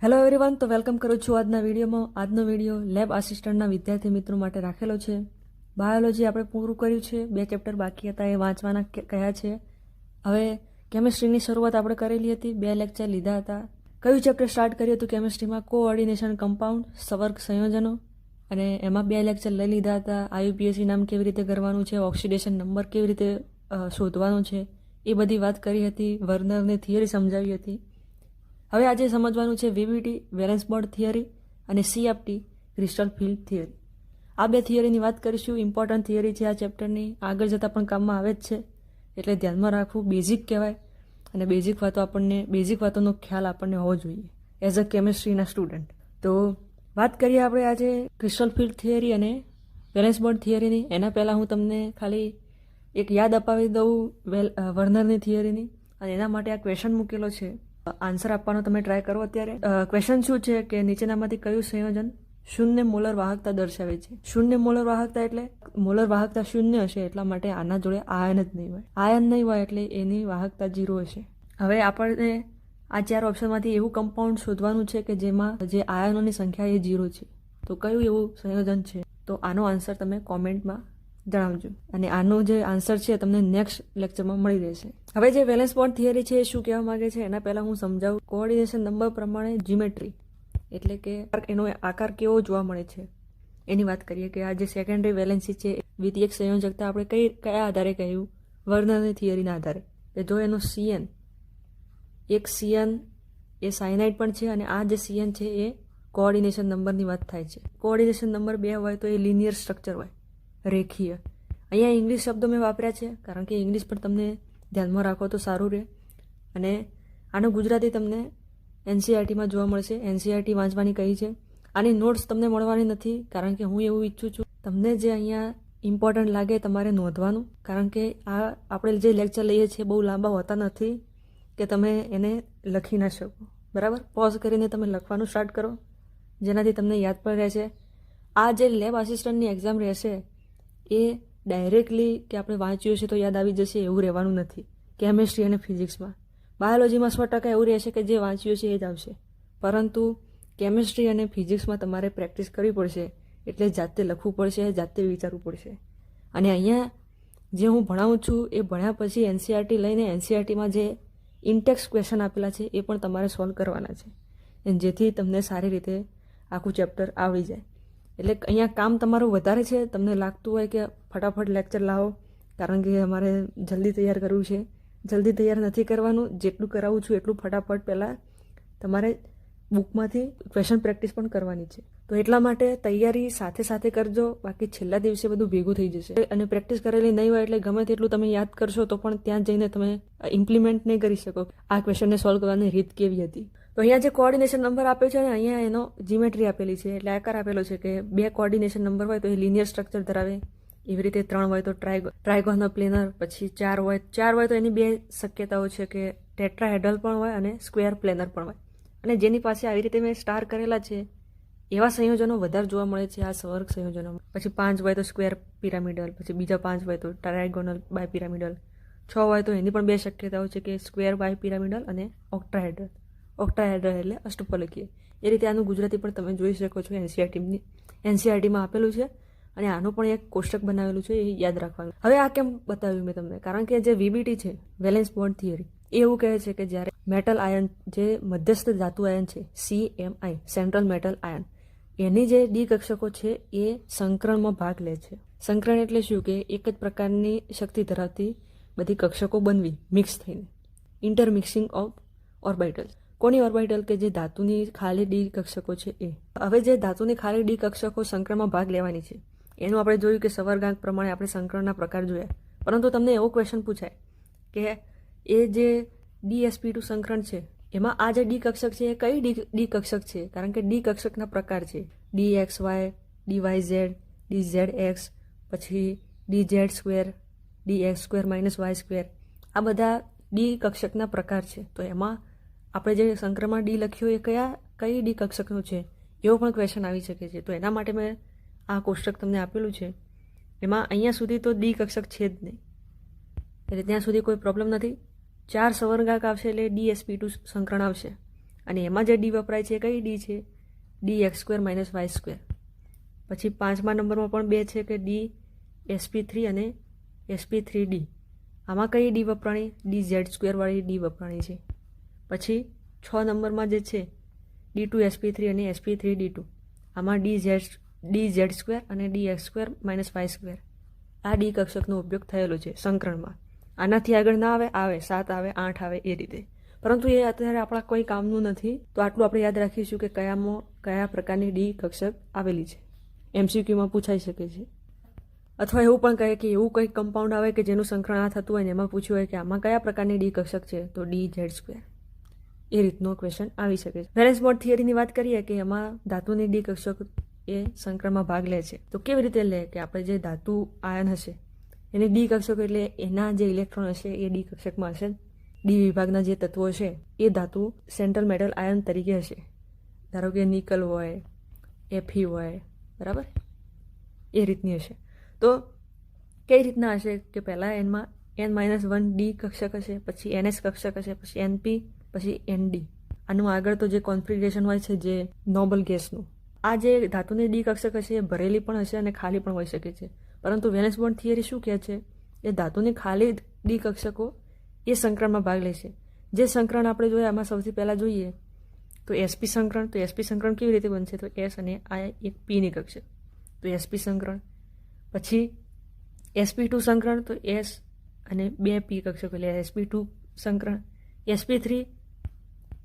Hello everyone, તો welcome કરું છું આજના વિડીયોમાં. આજનો વિડીયો લેબ આસિસ્ટન્ટના વિદ્યાર્થી મિત્રો માટે રાખેલો છે. બાયોલોજી આપણે પૂરું કર્યું છે, 2 ચેપ્ટર બાકી હતા એ વાંચવાના કહ્યા છે. હવે કેમિસ્ટ્રીની શરૂઆત આપણે કરેલી હતી, 2 લેક્ચર લીધા હતા. કયું ચેપ્ટર સ્ટાર્ટ કર્યું હતું કેમિસ્ટ્રીમાં? કોઓર્ડિનેશન કમ્પાઉન્ડ, સંવર્ગ સંયોજનો, અને એમાં 2 લેક્ચર લઈ લીધા હતા. IUPAC નામ કેવી રીતે કરવાનું છે, ઓક્સિડેશન નંબર કેવી રીતે શોધવાનો છે, એ બધી વાત કરી હતી. વર્નરની થિયરી સમજાવી હતી. હવે આજે સમજવાનું છે VBT વેલેન્સ બોન્ડ થિયરી અને CFT ક્રિસ્ટલ ફિલ્ડ થિયરી. આ 2 થિયરીની વાત કરીશું. ઇમ્પોર્ટન્ટ થિયરી છે આ ચેપ્ટરની, આગળ જતાં પણ કામમાં આવે જ છે, એટલે ધ્યાનમાં રાખવું. બેઝિક કહેવાય, અને બેઝિક વાતોનો ખ્યાલ આપણને હોવો જોઈએ એઝ અ કેમિસ્ટ્રીના સ્ટુડન્ટ. તો વાત કરીએ આપણે આજે ક્રિસ્ટલ ફિલ્ડ થિયરી અને વેલેન્સ બોન્ડ થિયરીની. એના પહેલાં હું તમને ખાલી એક યાદ અપાવી દઉં વર્નરની થિયરીની, અને એના માટે આ ક્વેશ્ચન મૂકેલો છે. આન્સર આપવાનો તમે ટ્રાય કરો. અત્યારે ક્વેશ્ચન શું છે કે નીચેનામાંથી કયું સંયોજન શૂન્ય મોલર વાહકતા દર્શાવે છે? શૂન્ય મોલર વાહકતા એટલે મોલર વાહકતા શૂન્ય હશે, એટલા માટે આના જોડે આયન જ નહીં હોય. આયન નહીં હોય એટલે એની વાહકતા 0 હશે. હવે આપણને આ 4 ઓપ્શનમાંથી એવું કમ્પાઉન્ડ શોધવાનું છે કે જેમાં જે આયનોની સંખ્યા એ 0 છે. તો કયું એવું સંયોજન છે? તો આનો આન્સર તમે કોમેન્ટમાં જણાવજો, અને આનો જે આન્સર છે તમને નેક્સ્ટ લેક્ચરમાં મળી રહેશે. હવે જે વેલેન્સ બોન્ડ થિયરી છે એ શું કહેવા માંગે છે એના પહેલાં હું સમજાવું. કોઓર્ડિનેશન નંબર પ્રમાણે જીમેટ્રી એટલે કે એનો આકાર કેવો જોવા મળે છે એની વાત કરીએ. કે આ જે સેકન્ડરી વેલેન્સી છે, દ્વિતીયક સંયોજકતા આપણે કયા આધારે કહ્યું? વર્નરની થિયરીના આધારે. કે જો એનો CN, એક CN એ સાયનાઇડ પણ છે, અને આ જે CN છે એ કોઓર્ડિનેશન નંબરની વાત થાય છે. કોઓર્ડિનેશન નંબર 2 હોય તો એ લિનિયર સ્ટ્રક્ચર હોય, રેખીય. અહીંયા ઇંગ્લિશ શબ્દો મેં વાપર્યા છે કારણ કે ઇંગ્લિશ પણ તમને ધ્યાનમાં રાખો તો સારું રહે. અને આનું ગુજરાતી તમને NCERTમાં જોવા મળશે. NCERT વાંચવાની કહી છે. આની નોટ્સ તમને મળવાની નથી, કારણ કે હું એવું ઈચ્છું છું તમને જે અહીંયા ઇમ્પોર્ટન્ટ લાગે તમારે નોંધવાનું, કારણ કે આ આપણે જે લેક્ચર લઈએ છીએ બહુ લાંબા હોતા નથી કે તમે એને લખી ના શકો. બરાબર, પોઝ કરીને તમે લખવાનું સ્ટાર્ટ કરો, જેનાથી તમને યાદ પણ રહેશે. આ જે લેબ આસિસ્ટન્ટની એક્ઝામ રહેશે એ ડાયરેક્ટલી કે આપણે વાંચ્યું છે તો યાદ આવી જશે એવું રહેવાનું નથી. કેમિસ્ટ્રી અને ફિઝિક્સમાં, બાયોલોજીમાં 100% એવું રહેશે કે જે વાંચ્યું છે એ જ આવશે, પરંતુ કેમિસ્ટ્રી અને ફિઝિક્સમાં તમારે પ્રેક્ટિસ કરવી પડશે. એટલે જાતે લખવું પડશે, જાતે વિચારવું પડશે. અને અહીંયા જે હું ભણાવું છું એ ભણ્યા પછી NCERT લઈને NCERTમાં જે ઇનટેક્સ ક્વેશ્ચન આપેલા છે એ પણ તમારે સોલ્વ કરવાના છે, જેથી તમને સારી રીતે આખું ચેપ્ટર આવડી જાય. એટલે અહીંયા કામ તમારું વધારે છે. તમને લાગતું હોય કે ફટાફટ લેક્ચર લાવો કારણ કે અમારે જલ્દી તૈયાર કરવું છે. જલ્દી તૈયાર નથી કરવાનું. જેટલું કરાવું છું એટલું ફટાફટ પહેલાં તમારે બુકમાંથી ક્વેશ્ચન પ્રેક્ટિસ પણ કરવાની છે. તો એટલા માટે તૈયારી સાથે સાથે કરજો, બાકી છેલ્લા દિવસે બધું ભેગું થઈ જશે. અને પ્રેક્ટિસ કરેલી નહીં હોય એટલે ગમે તેટલું તમે યાદ કરશો તો પણ ત્યાં જઈને તમે ઇમ્પ્લિમેન્ટ નહીં કરી શકો આ ક્વેશ્ચનને સોલ્વ કરવાની રીત કેવી હતી. તો અહીંયા જે કોઓર્ડિનેશન નંબર આપ્યો છે ને, અહીંયા એનો જીમેટ્રી આપેલી છે, એટલે આકાર આપેલો છે કે 2 કોઓર્ડિનેશન નંબર હોય તો એ લિનિયર સ્ટ્રક્ચર ધરાવે. એવી રીતે 3 હોય તો ટ્રાયગોનલ પ્લેનર, પછી 4 હોય તો એની 2 શક્યતાઓ છે કે ટેટ્રાહેડ્રલ પણ હોય અને સ્ક્વેર પ્લેનર પણ હોય. અને જેની પાસે આવી રીતે મેં સ્ટાર કરેલા છે એવા સંયોજનો વધારે જોવા મળે છે આ સંવર્ગ સંયોજનોમાં. પછી 5 હોય તો સ્ક્વેર પિરામિડલ, પછી બીજા 5 હોય તો ટ્રાયગોનલ બાય પિરામિડલ, 6 હોય તો એની પણ 2 શક્યતાઓ છે કે સ્ક્વેર બાય પિરામિડલ અને ઓક્ટાહેડ્રલ. ઓક્ટાહેડ્રલ એટલે અષ્ટફલકીય. એ રીતે આનું ગુજરાતી પણ તમે જોઈ શકો છો. NCERTમાં આપેલું છે, અને આનું પણ એક કોષ્ટક બનાવેલું છે, એ યાદ રાખવાનું. હવે આ કેમ બતાવ્યું મેં તમને? કારણ કે જે VBT છે વેલેન્સ બોન્ડ થિયરી એ એવું કહે છે કે જ્યારે મેટલ આયન, જે મધ્યસ્થ ધાતુ આયન છે CMI, સેન્ટ્રલ મેટલ આયન, એની જે ડી કક્ષકો છે એ સંકરણમાં ભાગ લે છે. સંકરણ એટલે શું? કે એક જ પ્રકારની શક્તિ ધરાવતી બધી કક્ષકો બનવી મિક્સ થઈને, ઇન્ટરમિક્સિંગ ઓફ ઓર્બિટલ્સ. કોની ઓર્બિટલ? કે જે ધાતુની ખાલી ડી કક્ષકો છે એ. હવે જે ધાતુની ખાલી ડી કક્ષકો સંકરણમાં ભાગ લેવાની છે એનું આપણે જોયું કે સંવર્ગાંક પ્રમાણે આપણે સંકરણના પ્રકાર જોયા. પરંતુ તમને એવો ક્વેશ્ચન પૂછાય કે એ જે DsP2 સંકરણ છે એમાં આ જે ડી કક્ષક છે એ કઈ ડી કક્ષક છે? કારણ કે ડી કક્ષકના પ્રકાર છે DXY, DYZ, DZX, પછી DZ², DX² - Y². આ બધા ડી કક્ષકના પ્રકાર છે. તો એમાં આપણે જે સંક્રમણ ડી લખ્યું એ કઈ ડી કક્ષકનું છે એવો પણ ક્વેશ્ચન આવી શકે છે. તો એના માટે મેં આ કોષ્ટક તમને આપેલું છે. એમાં અહીંયા સુધી તો ડી કક્ષક છે જ નહીં, એટલે ત્યાં સુધી કોઈ પ્રોબ્લેમ નથી. 4 સંવર્ગાંક આવશે એટલે DsP2 સંકરણ આવશે. અને એમાં જે ડી વપરાય છે કઈ ડી છે? D x square minus y square. પછી 5મા નંબરમાં પણ 2 છે કે ડી SP3 અને SP3D. આમાં કઈ ડી વપરાણી? ડી ઝેડ સ્ક્વેરવાળી ડી વપરાણી છે. પછી 6 નંબરમાં જે છે D2SP3 અને SP3D2. આમાં ડી ઝેડ સ્ક્વેર અને d x square minus y square આ ડી કક્ષકનો ઉપયોગ થયેલો છે સંકરણમાં. આનાથી આગળ ના આવે 7 આવે 8 આવે એ રીતે, પરંતુ એ અત્યારે આપણા કોઈ કામનું નથી. તો આટલું આપણે યાદ રાખીશું કે કયા પ્રકારની ડી કક્ષક આવેલી છે. MCQમાં પૂછાઈ શકે છે. અથવા એવું પણ કહે કે એવું કંઈક કમ્પાઉન્ડ આવે કે જેનું સંકરણ આ થતું હોય ને એમાં પૂછ્યું હોય કે આમાં કયા પ્રકારની ડી કક્ષક છે, તો ડી ઝેડ સ્ક્વેર. એ રીતનો ક્વેશ્ચન આવી શકે છે. વેલેન્સ બોન્ડ થિયરીની વાત કરીએ કે એમાં ધાતુની ડી કક્ષક એ સંકરણમાં ભાગ લે છે. તો કેવી રીતે લે કે આપણે જે ધાતુ આયન હશે એની ડી કક્ષક એટલે એના જે ઇલેક્ટ્રોન હશે એ ડી કક્ષકમાં હશે. ડી વિભાગના જે તત્વો છે એ ધાતુ સેન્ટ્રલ મેટલ આયન તરીકે હશે. ધારો કે નિકલ હોય, Fe હોય, બરાબર, એ રીતની હશે. તો કઈ રીતના હશે કે પહેલાં એનમાં N-1 ડી કક્ષક હશે, પછી NS કક્ષક હશે, પછી NP, પછી ND. આનું આગળ તો જે કોન્ફિગરેશન હોય છે જે નોબલ ગેસનું. આ જે ધાતુની ડી કક્ષક હશે એ ભરેલી પણ હશે અને ખાલી પણ હોઈ શકે છે. પરંતુ વેલેન્સ બોન્ડ થિયરી શું કહે છે? એ ધાતુની ખાલી ડી કક્ષકો એ સંકરણમાં ભાગ લે છે. જે સંકરણ આપણે જોઈએ આમાં સૌથી પહેલાં જોઈએ તો SP સંકરણ. તો SP સંકરણ કેવી રીતે બનશે? તો S અને આ એક Pની કક્ષક, તો SP સંકરણ. પછી SP2 સંકરણ, તો S અને 2 P કક્ષકો એટલે SP2 સંકરણ. SP3,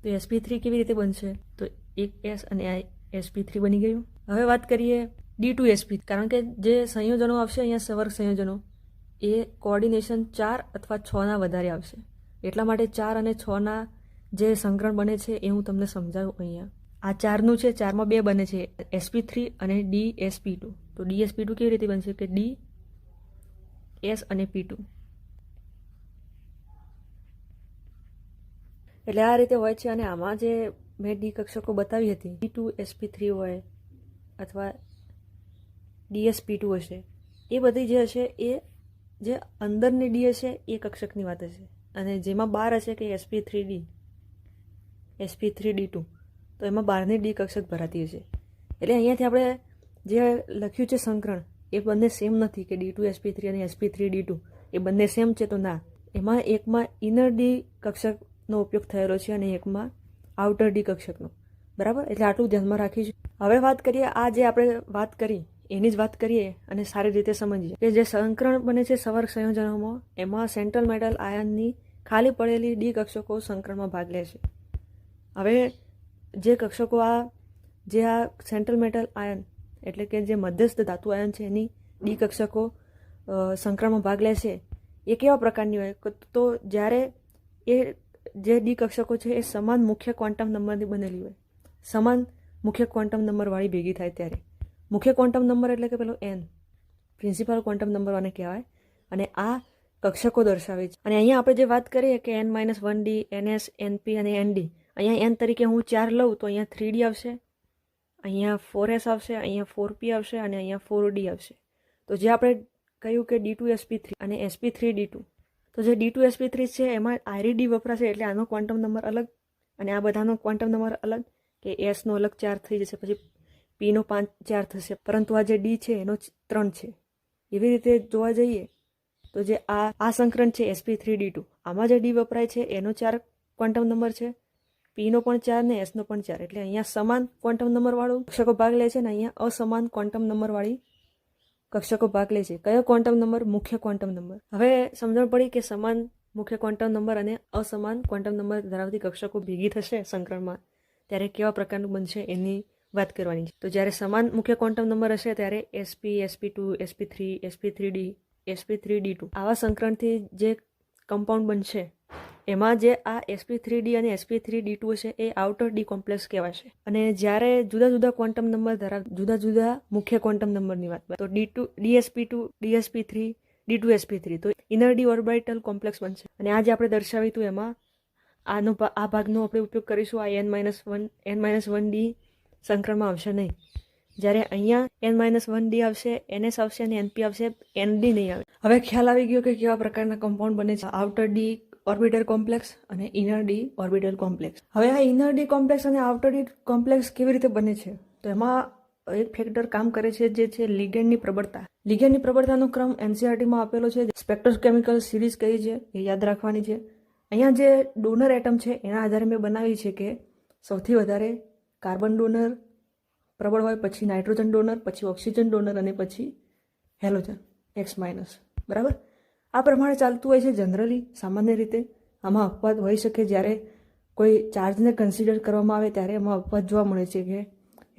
તો SP3 કેવી રીતે બનશે? તો એક S અને આ SP3 બની ગયું. હવે વાત કરીએ D2SP, કારણ કે જે સંયોજનો આવશે અહીંયા સવર્ગ સંયોજનો એ કોઓર્ડિનેશન 4 અથવા 6ના વધારે આવશે. એટલા માટે 4 અને 6ના જે સંકરણ બને છે એ હું તમને સમજાવું અહીંયા. આ 4નું છે, 4માં 2 બને છે, SP3 અને DSP2. તો DSP2 કેવી રીતે બનશે કે D S અને P2. એટલે આ રીતે હોય છે. અને આમાં જે મેં ડી કક્ષકો બતાવી હતી D2SP3 હોય અથવા DSP2 હશે, એ બધી જે હશે એ જે અંદરની ડી હશે એ કક્ષકની વાત હશે. અને જેમાં બહાર હશે કે SP3D, SP3D2, તો એમાં બહારની ડી કક્ષક ભરાતી હશે. એટલે અહીંયાથી આપણે જે લખ્યું છે સંકરણ એ બંને સેમ નથી કે D2SP3 અને SP3D2 એ બંને સેમ છે. તો ના, એમાં એકમાં ઇનર ડી કક્ષકનો ઉપયોગ થયેલો છે અને એકમાં આઉટર ડી કક્ષકનો, બરાબર. એટલે આટલું ધ્યાનમાં રાખીશું. હવે વાત કરીએ આ જે આપણે વાત કરી એની જ વાત કરીએ અને સારી રીતે સમજીએ કે જે સંકરણ બને છે સવર્ગ સંયોજનોમાં એમાં સેન્ટ્રલ મેટલ આયનની ખાલી પડેલી ડી કક્ષકો સંકરણમાં ભાગ લે છે. હવે જે કક્ષકો આ સેન્ટ્રલ મેટલ આયન એટલે કે જે મધ્યસ્થ ધાતુ આયન છે એની ડી કક્ષકો સંકરણમાં ભાગ લે છે એ કેવા પ્રકારની હોય? તો જ્યારે એ જે ડી કક્ષકો છે એ સમાન મુખ્ય ક્વોન્ટમ નંબરની બનેલી હોય, સમાન મુખ્ય ક્વોન્ટમ નંબરવાળી ભેગી થાય ત્યારે. મુખ્ય ક્વોન્ટમ નંબર એટલે કે પેલો N, પ્રિન્સિપલ ક્વોન્ટમ નંબર આને કહેવાય. અને આ કક્ષકો દર્શાવે છે. અને અહીંયા આપણે જે વાત કરીએ કે N-1D, NS, NP અને ND, અહીંયા N તરીકે હું 4 લઉં તો અહીંયા 3D આવશે, અહીંયા 4S આવશે, અહીંયા 4P આવશે અને અહીંયા 4D આવશે. તો જે આપણે કહ્યું કે D2SP3 અને SP3D2, તો જે D2SP3 છે એમાં IRD વપરાશે એટલે આનો ક્વોન્ટમ નંબર અલગ અને આ બધાનો ક્વોન્ટમ નંબર અલગ, કે Sનો અલગ 4 થઈ જશે, પછી Pનો 4 થશે, પરંતુ આ જે D છે એનો 3 છે. એવી રીતે જોવા જઈએ તો જે આ સંકરણ છે SP3D2, આમાં જે ડી વપરાય છે એનો 4 ક્વોન્ટમ નંબર છે, Pનો પણ 4 ને Sનો પણ 4. એટલે અહીંયા સમાન ક્વોન્ટમ નંબરવાળું કક્ષકો ભાગ લે છે ને અહીંયા અસમાન ક્વોન્ટમ નંબરવાળી કક્ષકો ભાગ લે છે. કયો ક્વોન્ટમ નંબર? મુખ્ય ક્વોન્ટમ નંબર. હવે સમજણ પડી કે સમાન મુખ્ય ક્વોન્ટમ નંબર અને અસમાન ક્વોન્ટમ નંબર ધરાવતી કક્ષકો ભેગી થશે સંકરણમાં ત્યારે કેવા પ્રકારનું બનશે એની વાત કરવાની છે. તો જ્યારે સમાન મુખ્ય ક્વોન્ટમ નંબર હશે ત્યારે SP, SP2, SP3, SP3D, SP3D2 આવા સંકરણથી જે કમ્પાઉન્ડ બનશે એમાં જે આ SP3D અને SP3D2 હશે એ આઉટર ડી કોમ્પ્લેક્સ કહેવાશે. અને જ્યારે જુદા જુદા ક્વોન્ટમ નંબર જુદા જુદા મુખ્ય ક્વોન્ટમ નંબરની વાત, તો DSP2, DSP3, D2SP3, તો ઇનર ડી ઓર્બિટલ કોમ્પ્લેક્સ બનશે. અને આ જે આપણે દર્શાવ્યું હતું એમાં આ ભાગનો આપણે ઉપયોગ કરીશું. આ N-1D સંકરણમાં આવશે નહીં. જ્યારે અહીંયા N-1D આવશે, NS આવશે અને NP આવશે, ND નહીં આવે. હવે ખ્યાલ આવી ગયો કે કેવા પ્રકારના કમ્પાઉન્ડ બને છે. આઉટર ડી ઓર્બિટલ કોમ્પ્લેક્સ અને ઇનર ડી ઓર્બિટલ કોમ્પ્લેક્સ. હવે આ ઇનર ડી કોમ્પ્લેક્સ અને આઉટર ડી કોમ્પ્લેક્સ કેવી રીતે બને છે? તો એમાં એક ફેક્ટર કામ કરે છે જે છે લિગેન્ડની પ્રબળતા. લિગેન્ડની પ્રબળતાનો ક્રમ એનસીઆરટીમાં આપેલો છે. સ્પેક્ટ્રોકેમિકલ સિરીઝ કઈ છે એ યાદ રાખવાની છે. અહીંયા જે ડોનર એટમ છે એના આધારે મેં બનાવી છે કે સૌથી વધારે કાર્બન ડોનર પ્રબળ હોય, પછી નાઇટ્રોજન ડોનર, પછી ઓક્સિજન ડોનર અને પછી હેલોજન X-. બરાબર? આ પ્રમાણે ચાલતું હોય છે જનરલી. સામાન્ય રીતે આમાં અપવાદ હોઈ શકે. જ્યારે કોઈ ચાર્જને કન્સિડર કરવામાં આવે ત્યારે એમાં અપવાદ જોવા મળે છે કે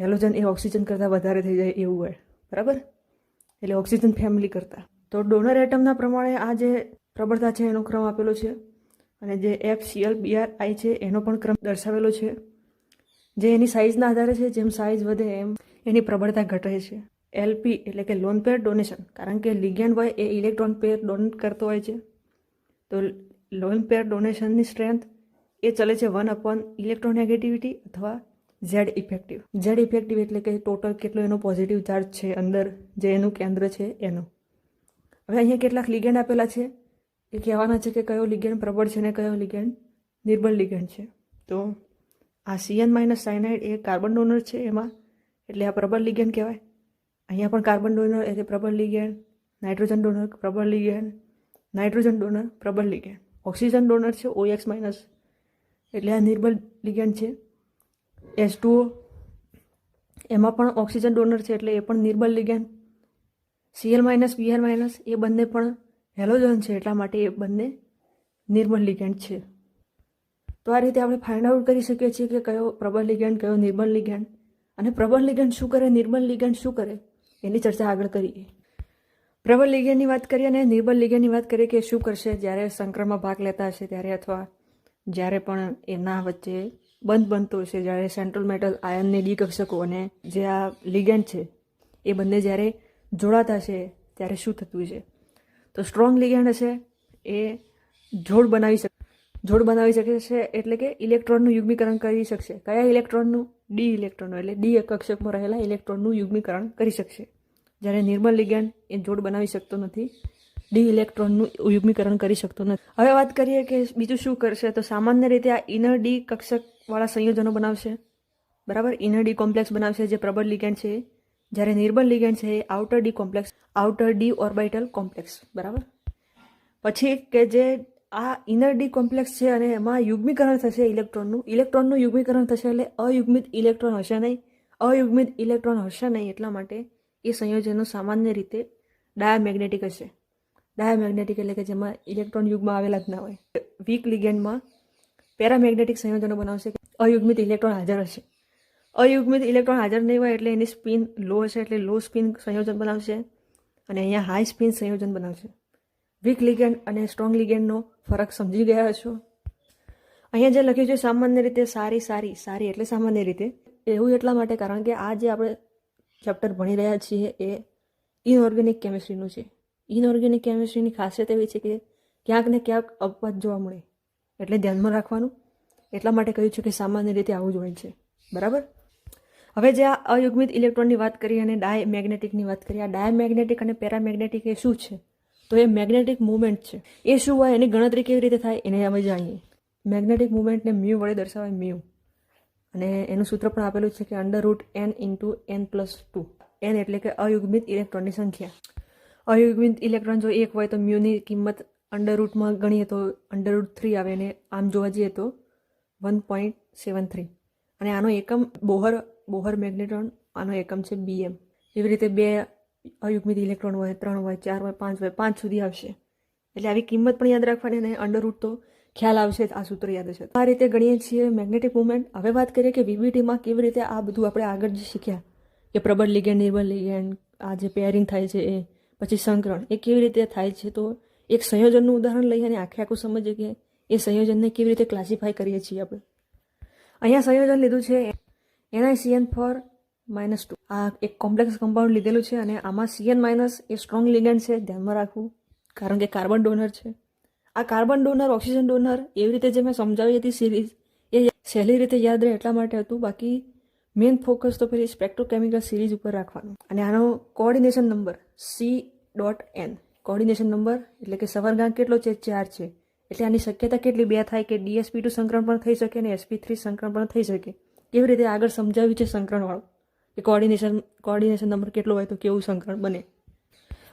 હેલોજન એ ઓક્સિજન કરતાં વધારે થઈ જાય એવું હોય. બરાબર? એટલે ઓક્સિજન ફેમિલી કરતાં. તો ડોનર એટમના પ્રમાણે આ જે પ્રબળતા છે એનો ક્રમ આપેલો છે અને જે FCl-Br છે એનો પણ ક્રમ દર્શાવેલો છે, જે એની સાઇઝના આધારે છે. જેમ સાઇઝ વધે એમ એની પ્રબળતા ઘટે છે. LP એટલે કે લોન પેર ડોનેશન, કારણ કે લિગેન્ડ હોય એ ઇલેક્ટ્રોન પેર ડોનેટ કરતો હોય છે. તો લોન પેર ડોનેશનની સ્ટ્રેન્થ એ ચલે છે 1/ઇલેક્ટ્રોનેગેટિવિટી અથવા Z ઇફેક્ટિવ. Z ઇફેક્ટિવ એટલે કે ટોટલ કેટલો એનો પોઝિટિવ ચાર્જ છે અંદર, જે એનું કેન્દ્ર છે એનો. હવે અહીંયા કેટલાક લિગેન્ડ આપેલા છે, એ કહેવાના છે કે કયો લિગેન્ડ પ્રબળ છે અને કયો લિગેન્ડ નિર્બળ લિગેન્ડ છે. તો આ CN- સાયનાઇડ એ કાર્બન ડોનર છે એમાં, એટલે આ પ્રબળ લિગેન્ડ કહેવાય. અહીંયા પણ કાર્બન ડોનર એટલે પ્રબળ લિગેન્ડ, નાઇટ્રોજન ડોનર પ્રબળ લિગેન્ડ, નાઇટ્રોજન ડોનર પ્રબળ લિગેન્ડ. ઓક્સિજન ડોનર છે OX- એટલે આ નિર્બળ લિગેન્ડ છે. H2O એમાં પણ ઓક્સિજન ડોનર છે એટલે એ પણ નિર્બળ લિગેન્ડ. Cl-Br- એ બંને પણ હેલોજન છે એટલા માટે એ બંને નિર્બળ લિગેન્ડ છે. તો આ રીતે આપણે ફાઇન્ડ આઉટ કરી શકીએ છીએ કે કયો પ્રબળ લિગેન્ડ, કયો નિર્બળ લિગેન્ડ, અને પ્રબળ લિગેન્ડ શું કરે, નિર્બળ લિગેન્ડ શું કરે, એની ચર્ચા આગળ કરીએ. પ્રબળ લિગેન્ડની વાત કરીએ અને નિર્બળ લિગેન્ડની વાત કરીએ કે શું કરશે જ્યારે સંક્રમણમાં ભાગ લેતા હશે ત્યારે, અથવા જ્યારે પણ એના વચ્ચે બંધ બનતો હશે, જ્યારે સેન્ટ્રલ મેટલ આયનની ડી કક્ષકો અને જે આ લિગેન્ડ છે એ બંને જ્યારે જોડાતા હશે ત્યારે શું થતું છે. તો સ્ટ્રોંગ લિગેન્ડ હશે એ જોડ બનાવી શકે છે, એટલે કે ઇલેક્ટ્રોનનું યુગ્મીકરણ કરી શકશે. કયા ઇલેક્ટ્રોનનું? ડી ઇલેક્ટ્રોનનું, એટલે ડી કક્ષકમાં રહેલા ઇલેક્ટ્રોનનું યુગ્મીકરણ કરી શકશે. જ્યારે નિર્બળ લિગેન્ડ એ જોડ બનાવી શકતો નથી, ડી ઇલેક્ટ્રોનનું યુગ્મીકરણ કરી શકતો નથી. હવે વાત કરીએ કે બીજું શું કરશે. તો સામાન્ય રીતે આ ઇનર ડી કક્ષકવાળા સંયોજનો બનાવશે. બરાબર? ઇનર ડી કોમ્પ્લેક્સ બનાવશે જે પ્રબળ લિગેન્ડ છે. જ્યારે નિર્બળ લિગેન્ડ છે એ outer d complex, outer d orbital complex. બરાબર? પછી કે જે આ ઇનર ડી કોમ્પ્લેક્સ છે અને એમાં યુગ્મીકરણ થશે ઇલેક્ટ્રોનનું યુગ્મીકરણ થશે, એટલે અયુગ્મિત ઇલેક્ટ્રોન હશે નહીં. અયુગ્મિત ઇલેક્ટ્રોન હશે નહીં એટલા માટે એ સંયોજનો સામાન્ય રીતે ડાયામેગ્નેટિક હશે. ડાયામેગ્નેટિક એટલે કે જેમાં ઇલેક્ટ્રોન યુગમાં આવેલા જ ના હોય. વીક લિગેન્ડમાં પેરામેગ્નેટિક સંયોજનો બનાવશે, અયુગ્મિત ઇલેક્ટ્રોન હાજર હશે. અયુગ્મિત ઇલેક્ટ્રોન હાજર નહીં હોય એટલે એની સ્પિન લો હશે, એટલે લો સ્પિન સંયોજન બનાવશે, અને અહીંયા હાઈ સ્પિન સંયોજન બનાવશે. વીક લિગેન્ડ અને સ્ટ્રોંગ લિગેન્ડનો ફરક સમજી ગયા હશો. અહીંયા જે લખ્યું છે સામાન્ય રીતે સારી એટલે સામાન્ય રીતે એવું એટલા માટે કારણ કે આ જે આપણે ચેપ્ટર ભણી રહ્યા છીએ એ ઇનઓર્ગેનિક કેમિસ્ટ્રીનું છે. ઇનઓર્ગેનિક કેમિસ્ટ્રીની ખાસિયત એવી છે કે ક્યાંક ને ક્યાંક અપવાદ જોવા મળે, એટલે ધ્યાનમાં રાખવાનું. એટલા માટે કહ્યું છે કે સામાન્ય રીતે આવું જ હોય છે. બરાબર? હવે જે આ અયુગ્મિત ઇલેક્ટ્રોનની વાત કરી અને ડાયમેગ્નેટિકની વાત કરી, આ ડાયમેગ્નેટિક અને પેરામેગ્નેટિક એ શું છે? તો એ મેગ્નેટિક મુવમેન્ટ છે. એ શું હોય, એની ગણતરી કેવી રીતે થાય એને અમે જાણીએ. મેગ્નેટિક મુવમેન્ટને મ્યુ વડે દર્શાવાય, મ્યુ. અને એનું સૂત્ર પણ આપેલું છે કે √n × n+2. n એટલે કે અયુગ્મિત ઇલેક્ટ્રોનની સંખ્યા. અયુગ્મિત ઇલેક્ટ્રોન જો એક હોય તો મ્યુની કિંમત અંડર રૂટમાં ગણીએ તો √3 આવે, અને આમ જોવા જઈએ તો 1.73. અને આનો એકમ બોહર મેગ્નેટ્રોન, આનો એકમ છે BM. એવી રીતે 2 અયુગ્મિત ઇલેક્ટ્રોન હોય, 3 હોય, 4 હોય, 5 હોય, 5 સુધી આવશે. એટલે આવી કિંમત પણ યાદ રાખવાની, અને અંડર રૂટ તો ખ્યાલ આવશે, આ સૂત્ર યાદ હશે. આ રીતે ગણીએ છીએ મેગ્નેટિક મુવમેન્ટ. હવે વાત કરીએ કે VBTમાં કેવી રીતે આ બધું આપણે આગળ જે શીખ્યા કે પ્રબળ લિગેન્ડ, નિર્બળ લિગેન્ડ, આ જે પેરિંગ થાય છે એ, પછી સંકરણ, એ કેવી રીતે થાય છે. તો એક સંયોજનનું ઉદાહરણ લઈએ અને આખું સમજીએ કે એ સંયોજનને કેવી રીતે ક્લાસિફાય કરીએ છીએ આપણે. અહીંયા સંયોજન લીધું છે NiCN4-2. આ એક કોમ્પ્લેક્સ કમ્પાઉન્ડ લીધેલું છે અને આમાં CN- એ સ્ટ્રોંગ લિગેન્ડ છે, ધ્યાનમાં રાખવું, કારણ કે કાર્બન ડોનર છે. આ કાર્બન ડોનર, ઓક્સિજન ડોનર, એવી રીતે જે મેં સમજાવી હતી સિરીઝ, એ સહેલી રીતે યાદ રહે એટલા માટે હતું. બાકી મેઇન ફોકસ તો પેલી સ્પેક્ટ્રોકેમિકલ સિરીઝ ઉપર રાખવાનું. અને આનો coordination number C.N. Coordination number એટલે કે સવર્ગાંક કેટલો છે? 4 છે. એટલે આની શક્યતા કેટલી બે થાય કે DsP2 સંકરણ પણ થઈ શકે અને sp3 સંકરણ પણ થઈ શકે. કેવી રીતે આગળ સમજાવ્યું છે સંકરણવાળું કે કોઓર્ડિનેશન નંબર કેટલો હોય તો કેવું સંકરણ બને.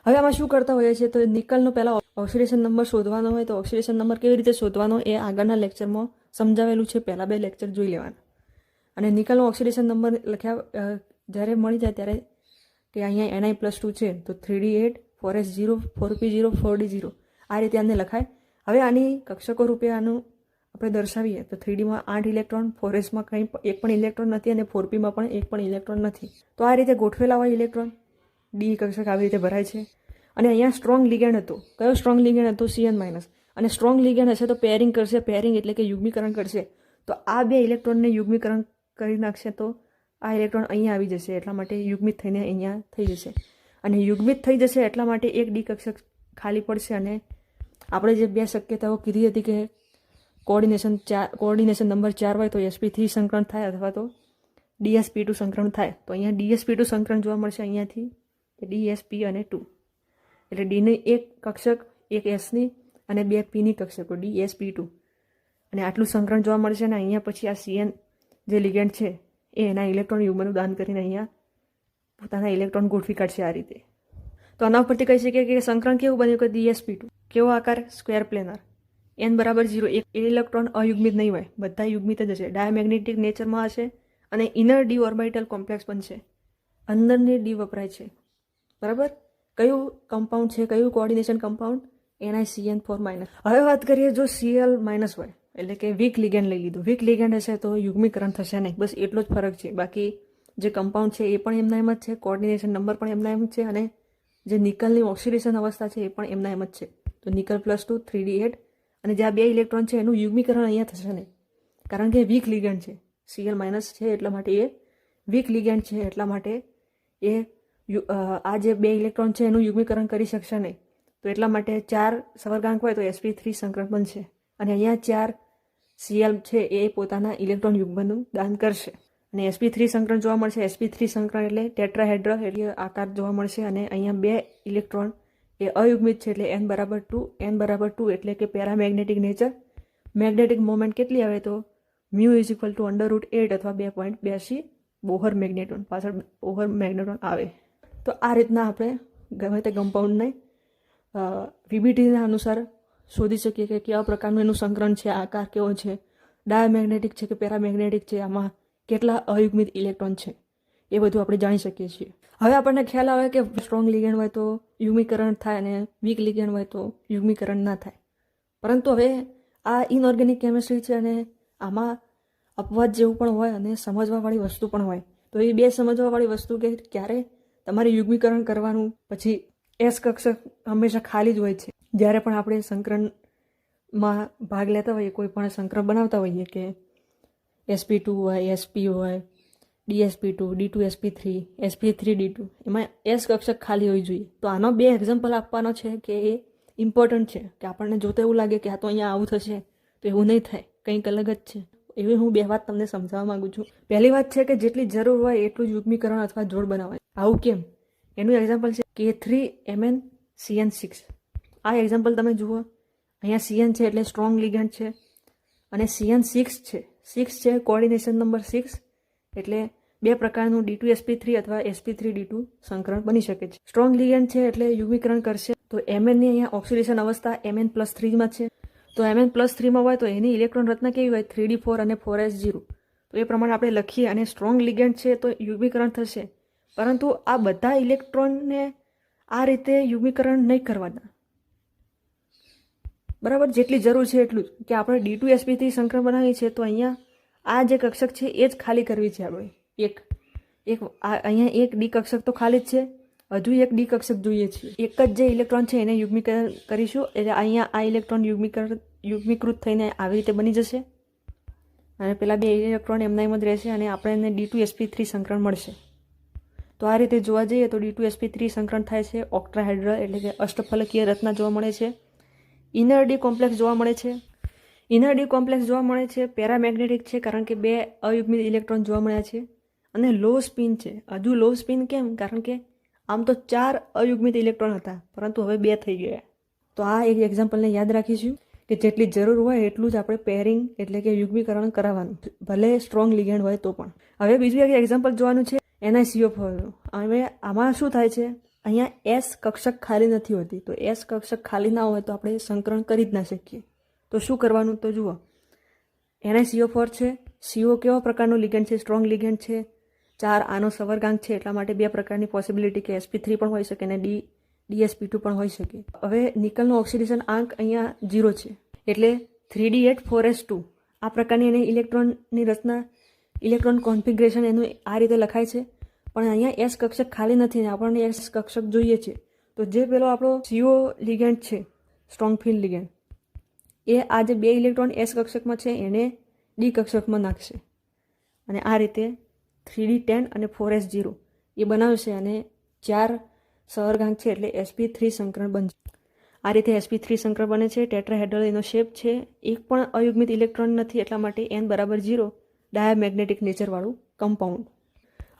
હવે આમાં શું કરતા હોઈએ છીએ તો નિકલનો પહેલાં ઓક્સિડેશન નંબર શોધવાનો હોય તો ઓક્સિડેશન નંબર કેવી રીતે શોધવાનો એ આગળના લેક્ચરમાં સમજાવેલું છે. પહેલાં 2 લેક્ચર જોઈ લેવાના. અને નિકલનો ઓક્સિડેશન નંબર લખ્યા જ્યારે મળી જાય ત્યારે કે અહીંયા Ni+2 છે તો 3d8 4s0 4p0 4d0 આ રીતે આને લખાય. હવે આની કક્ષકો રૂપે આનું આપણે દર્શાવીએ તો 3dમાં 8 ઇલેક્ટ્રોન, 4sમાં કંઈ એક પણ ઇલેક્ટ્રોન નથી અને 4pમાં પણ એક પણ ઇલેક્ટ્રોન નથી. તો આ રીતે ગોઠવેલા હોય ઇલેક્ટ્રોન. ડી કક્ષક આવી રીતે ભરાય છે. અને અહીંયા સ્ટ્રોંગ લિગેન્ડ હતો. કયો સ્ટ્રોંગ લિગેન્ડ હતો? Cn-. અને સ્ટ્રોંગ લિગેન્ડ હશે તો પેરિંગ કરશે. પેરિંગ એટલે કે યુગ્મીકરણ કરશે. તો આ 2 ઇલેક્ટ્રોનને યુગ્મીકરણ કરી નાખશે તો આ ઇલેક્ટ્રોન અહીંયા આવી જશે. એટલા માટે યુગ્મિત થઈને અહીંયા થઈ જશે. અને યુગ્મિત થઈ જશે એટલા માટે એક ડી કક્ષક ખાલી પડશે. અને આપણે જે 2 શક્યતાઓ કીધી હતી કે કોઓર્ડિનેશન નંબર 4 હોય તો sp3 સંકરણ થાય અથવા તો DsP2 સંકરણ થાય. તો અહીંયા DsP2 સંકરણ જોવા મળશે અહીંયાથી DsP અને 2 એટલે ડીની એક કક્ષક, એક એસની અને 2 પીની કક્ષકો DsP2 અને આટલું સંકરણ જોવા મળશે. અને અહીંયા પછી આ Cn જે લિગેન્ડ છે એ એના ઇલેક્ટ્રોન યુગ્મનું દાન કરીને અહીંયા પોતાના ઇલેક્ટ્રોન ગોઠવી કાઢશે આ રીતે. તો આના ઉપરથી કહી શકીએ કે સંકરણ કેવું બન્યું કે DsP2 કેવો આકાર? Square planar. n=0. એક ઇલેક્ટ્રોન અયુગ્મિત નહીં હોય, બધા યુગ્મિત જ હશે. ડાયમેગ્નેટિક નેચરમાં હશે અને ઇનર ડી ઓર્બિટલ કોમ્પ્લેક્સ બનશે. અંદરની ડી વપરાય છે. બરાબર. કયું કમ્પાઉન્ડ છે? કયું કોઓર્ડિનેશન કમ્પાઉન્ડ? NiCN4-. હવે વાત કરીએ જો Cl- હોય એટલે કે વીક લિગેન્ડ લઈ લીધું. વીક લિગેન્ડ હશે તો યુગ્મીકરણ થશે નહીં. બસ એટલો જ ફરક છે. બાકી જે કમ્પાઉન્ડ છે એ પણ એમના એમ જ છે, કોઓર્ડિનેશન નંબર પણ એમના એમ જ છે અને જે નિકલની ઓક્સિડેશન અવસ્થા છે એ પણ એમના એમ જ છે. તો Ni+2 3d8 અને જે આ 2 ઇલેક્ટ્રોન છે એનું યુગ્મીકરણ અહીંયા થશે નહીં કારણ કે વીક લિગેન્ડ છે. Cl- છે એટલા માટે એ વીક લિગેન્ડ છે એટલા માટે એ આ જે 2 ઇલેક્ટ્રોન છે એનું યુગ્મીકરણ કરી શકશે નહીં. તો એટલા માટે 4 સવર્ગાંક હોય તો sp3 સંકરણ બનશે. અને અહીંયા 4 Cl છે એ પોતાના ઇલેક્ટ્રોન યુગ્મનું દાન કરશે અને sp3 સંકરણ જોવા મળશે. sp3 સંકરણ એટલે ટેટ્રાહેડ્રલ એટલે આકાર જોવા મળશે. અને અહીંયા 2 ઇલેક્ટ્રોન એ અયુગ્મિત છે એટલે n=2 એટલે કે પેરામેગ્નેટિક નેચર. મેગ્નેટિક મોમેન્ટ કેટલી આવે તો μ=√8 અથવા 2.82 બોહર મેગ્નેટ્રોન. પાછળ બોહર મેગ્નેટ્રોન આવે. તો આ રીતના આપણે ગમે તે કમ્પાઉન્ડને VBTના અનુસાર શોધી શકીએ કે કેવા પ્રકારનું એનું સંકરણ છે, આકાર કેવો છે, ડાયમેગ્નેટિક છે કે પેરામેગ્નેટિક છે, આમાં કેટલા અયુગ્મિત ઇલેક્ટ્રોન છે એ બધું આપણે જાણી શકીએ છીએ. હવે આપણને ખ્યાલ આવે કે સ્ટ્રોંગ લિગેન્ડ હોય તો યુગ્મીકરણ થાય અને વીક લિગેન્ડ હોય તો યુગ્મીકરણ ના થાય. પરંતુ હવે આ ઇનઓર્ગેનિક કેમિસ્ટ્રી છે અને આમાં અપવાદ જેવું પણ હોય અને સમજવાવાળી વસ્તુ પણ હોય. તો એ 2 સમજવાવાળી વસ્તુ કે ક્યારે તમારે યુગ્મીકરણ કરવાનું, પછી એસ કક્ષક હંમેશા ખાલી જ હોય છે. જ્યારે પણ આપણે સંકરણમાં ભાગ લેતા હોઈએ, કોઈ પણ સંકરણ બનાવતા હોઈએ કે sp2 હોય, sp હોય, DsP2, D2sp3, sp3d2 એમાં એસ કક્ષક ખાલી હોવી જોઈએ. તો આનો 2 એક્ઝામ્પલ આપવાનો છે કે એ ઇમ્પોર્ટન્ટ છે કે આપણને જોતા એવું લાગે કે આ તો અહીંયા આવું થશે તો એવું નહીં થાય, કંઈક અલગ જ છે. એવી હું 2 વાત તમને સમજાવવા માંગુ છું. પહેલી વાત છે કે જેટલી જરૂર હોય એટલું જ યુગ્મીકરણ અથવા જોડ બનાવાય. આવું કેમ? એનું એક્ઝામ્પલ છે K3MnCN6. આ એક્ઝામ્પલ તમે જુઓ. અહીંયા Cn છે એટલે સ્ટ્રોંગ લિગેન્ડ છે અને CN6 છે. 6 છે કોઓર્ડિનેશન નંબર 6 એટલે 2 પ્રકારનું D2sp3 અથવા sp3d2 સંકરણ બની શકે છે. સ્ટ્રોંગ લિગેન્ડ છે એટલે યુગ્મીકરણ કરશે. તો Mn ની અહીંયા ઓક્સિડેશન અવસ્થા Mn+3 માં છે. તો Mn+3 માં હોય તો એની ઇલેક્ટ્રોન રચના કેવી હોય? 3d4 અને 4s0. તો એ પ્રમાણે આપણે લખીએ અને સ્ટ્રોંગ લિગેન્ડ છે તો યુગ્મીકરણ થશે. પરંતુ આ બધા ઇલેક્ટ્રોનને આ રીતે યુગ્મીકરણ નહીં કરવાના. બરાબર. જેટલી જરૂર છે એટલું જ કે આપણે D2sp3 સંકરણ બનાવીએ છીએ તો અહીંયા આ જે કક્ષક છે એ જ ખાલી કરવી છે આપણે. અહીંયા એક ડી કક્ષક તો ખાલી જ છે, હજુ એક ડી કક્ષક જોઈએ છીએ. એક જ જે ઇલેક્ટ્રોન છે એને યુગ્મીકરણ કરીશું એટલે અહીંયા આ ઇલેક્ટ્રોન યુગ્મીકૃત થઈને આવી રીતે બની જશે અને પેલા 2 ઇલેક્ટ્રોન એમના એમ જ રહેશે અને આપણને D2sp3 સંકરણ મળશે. તો આ રીતે જોવા જઈએ તો D2sp3 સંકરણ થાય છે. ઓક્ટાહેડ્રલ એટલે કે અષ્ટફલકીય રચના જોવા મળે છે. ઇનર ડી કોમ્પ્લેક્સ જોવા મળે છે. ઇનર ડી કોમ્પ્લેક્સ જોવા મળે છે. પેરામેગ્નેટિક છે કારણ કે 2 અયુગ્મિત ઇલેક્ટ્રોન જોવા મળ્યા છે અને લો સ્પિન છે. હજુ લો સ્પિન કેમ? કારણ કે આમ તો 4 અયુગ્મિત ઇલેક્ટ્રોન હતા પરંતુ હવે 2 થઈ ગયા. તો આ એક એક્ઝામ્પલને યાદ રાખીશું કે જેટલી જરૂર હોય એટલું જ આપણે પેરિંગ એટલે કે યુગ્મીકરણ કરાવવાનું, ભલે સ્ટ્રોંગ લિગેન્ડ હોય તો પણ. હવે બીજું એક એક્ઝામ્પલ જોવાનું છે NiCO4. હવે આમાં શું થાય છે, અહીંયા S કક્ષક ખાલી નથી હોતી, તો S કક્ષક ખાલી ના હોય તો આપણે સંકરણ કરી જ ના શકીએ. તો શું કરવાનું, તો જુઓ NiCO4 છે, CO કેવા પ્રકારનું લિગેન્ડ છે, સ્ટ્રોંગ લિગેન્ડ છે, 4 આનો સવર્ગાંક છે, એટલા માટે 2 પ્રકારની પોસિબિલિટી કે sp3 પણ હોઈ શકે અને dsp2 પણ હોઈ શકે. હવે નિકલનો ઓક્સિડેશન આંક અહીંયા 0 છે, એટલે 3d8 4s2 આ પ્રકારની એની ઇલેક્ટ્રોનની રચના, ઇલેક્ટ્રોન કોન્ફિગરેશન એનું આ રીતે લખાય છે. પણ અહીંયા S કક્ષક ખાલી નથી ને આપણને S કક્ષક જોઈએ છે, તો જે પેલો આપણો CO લિગેન્ડ છે, સ્ટ્રોંગ ફિલ્ડ લિગેન્ડ, એ આ જે 2 ઇલેક્ટ્રોન S કક્ષકમાં છે એને D કક્ષકમાં નાખશે અને આ રીતે 3d10 અને 4s0 એ બનાવશે અને 4 સહર્ગાંક છે એટલે sp3 સંકરણ બનશે. આ રીતે sp3 સંકરણ બને છે. ટેટ્રાહેડ્રલ એનો શેપ છે, એક પણ અયુગ્મિત ઇલેક્ટ્રોન નથી, એટલા માટે n બરાબર 0 ડાયામેગ્નેટિક નેચરવાળું કમ્પાઉન્ડ.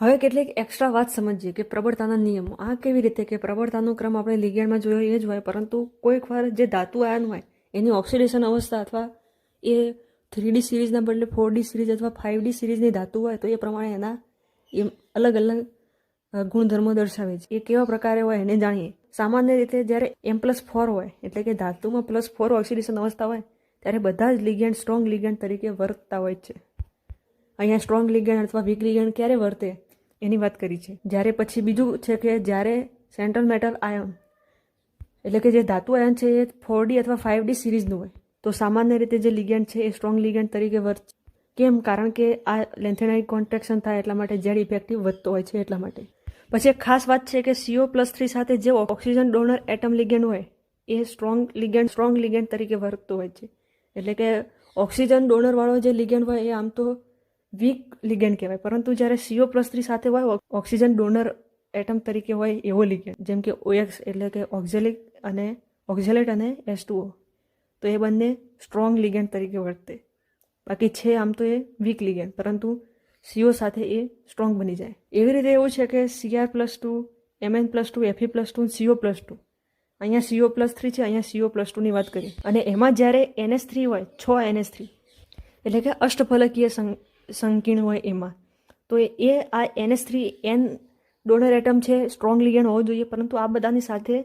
હવે કેટલીક એક્સ્ટ્રા વાત સમજીએ કે પ્રબળતાના નિયમો. આ કેવી રીતે કે પ્રબળતાનો ક્રમ આપણે લિગેન્ડમાં જોયો એ જ હોય, પરંતુ કોઈક વાર જે ધાતુ આયન હોય એની ઓક્સિડેશન અવસ્થા અથવા એ 3D સિરીઝના બદલે 4D સિરીઝ અથવા 5D સિરીઝની ધાતુ હોય તો એ પ્રમાણે એના એ અલગ અલગ ગુણધર્મો દર્શાવે છે. એ કેવા પ્રકારે હોય એને જાણીએ. સામાન્ય રીતે જ્યારે M+4 હોય એટલે કે ધાતુમાં +4 ઓક્સિડેશન અવસ્થા હોય ત્યારે બધા જ લિગેન્ડ સ્ટ્રોંગ લિગેન્ડ તરીકે વર્તતા હોય છે. અહીંયા સ્ટ્રોંગ લિગેન્ડ અથવા વીક લિગેન્ડ ક્યારે વર્તે એની વાત કરી છે. જ્યારે પછી બીજું છે કે જ્યારે સેન્ટ્રલ મેટલ આયન એટલે કે જે ધાતુ આયન છે એ 4D અથવા 5D સિરીઝનું હોય તો સામાન્ય રીતે જે લિગેન્ડ છે એ સ્ટ્રોંગ લિગેન્ડ તરીકે વર્તે. કેમ? કારણ કે આ લેન્થેનાઇટ કોન્ટ્રેક્શન થાય એટલા માટે Z ઇફેક્ટિવ વધતો હોય છે એટલા માટે. પછી એક ખાસ વાત છે કે CO+3 સાથે જે ઓક્સિજન ડોનર એટમ લિગેન્ડ હોય એ સ્ટ્રોંગ લિગેન્ડ તરીકે વર્તતો હોય છે. એટલે કે ઓક્સિજન ડોનરવાળો જે લિગેન્ડ હોય એ આમ તો વીક લિગેન્ડ કહેવાય, પરંતુ જ્યારે CO+3 સાથે હોય ઓક્સિજન ડોનર એટમ તરીકે હોય એવો લિગેન્ડ, જેમ કે OX એટલે કે ઓક્ઝેલેટ અને H2O, તો એ બંને સ્ટ્રોંગ લિગેન્ડ તરીકે વર્તે. બાકી છે આમ તો એ વીક લિગેન્ડ, પરંતુ CO સાથે એ સ્ટ્રોંગ બની જાય. એવી રીતે એવું છે કે Cr+2, Mn+2, Fe+2, CO+2. અહીંયા CO+3 છે, અહીંયા CO+2 ની વાત કરીએ. અને એમાં જ્યારે NS3 હોય, 6 NS3 એટલે કે અષ્ટફલકીય સંકીર્ણ હોય એમાં, તો એ આ NS3 N ડોનર એટમ છે, સ્ટ્રોંગ લિગેન્ડ હોવો જોઈએ, પરંતુ આ બધાની સાથે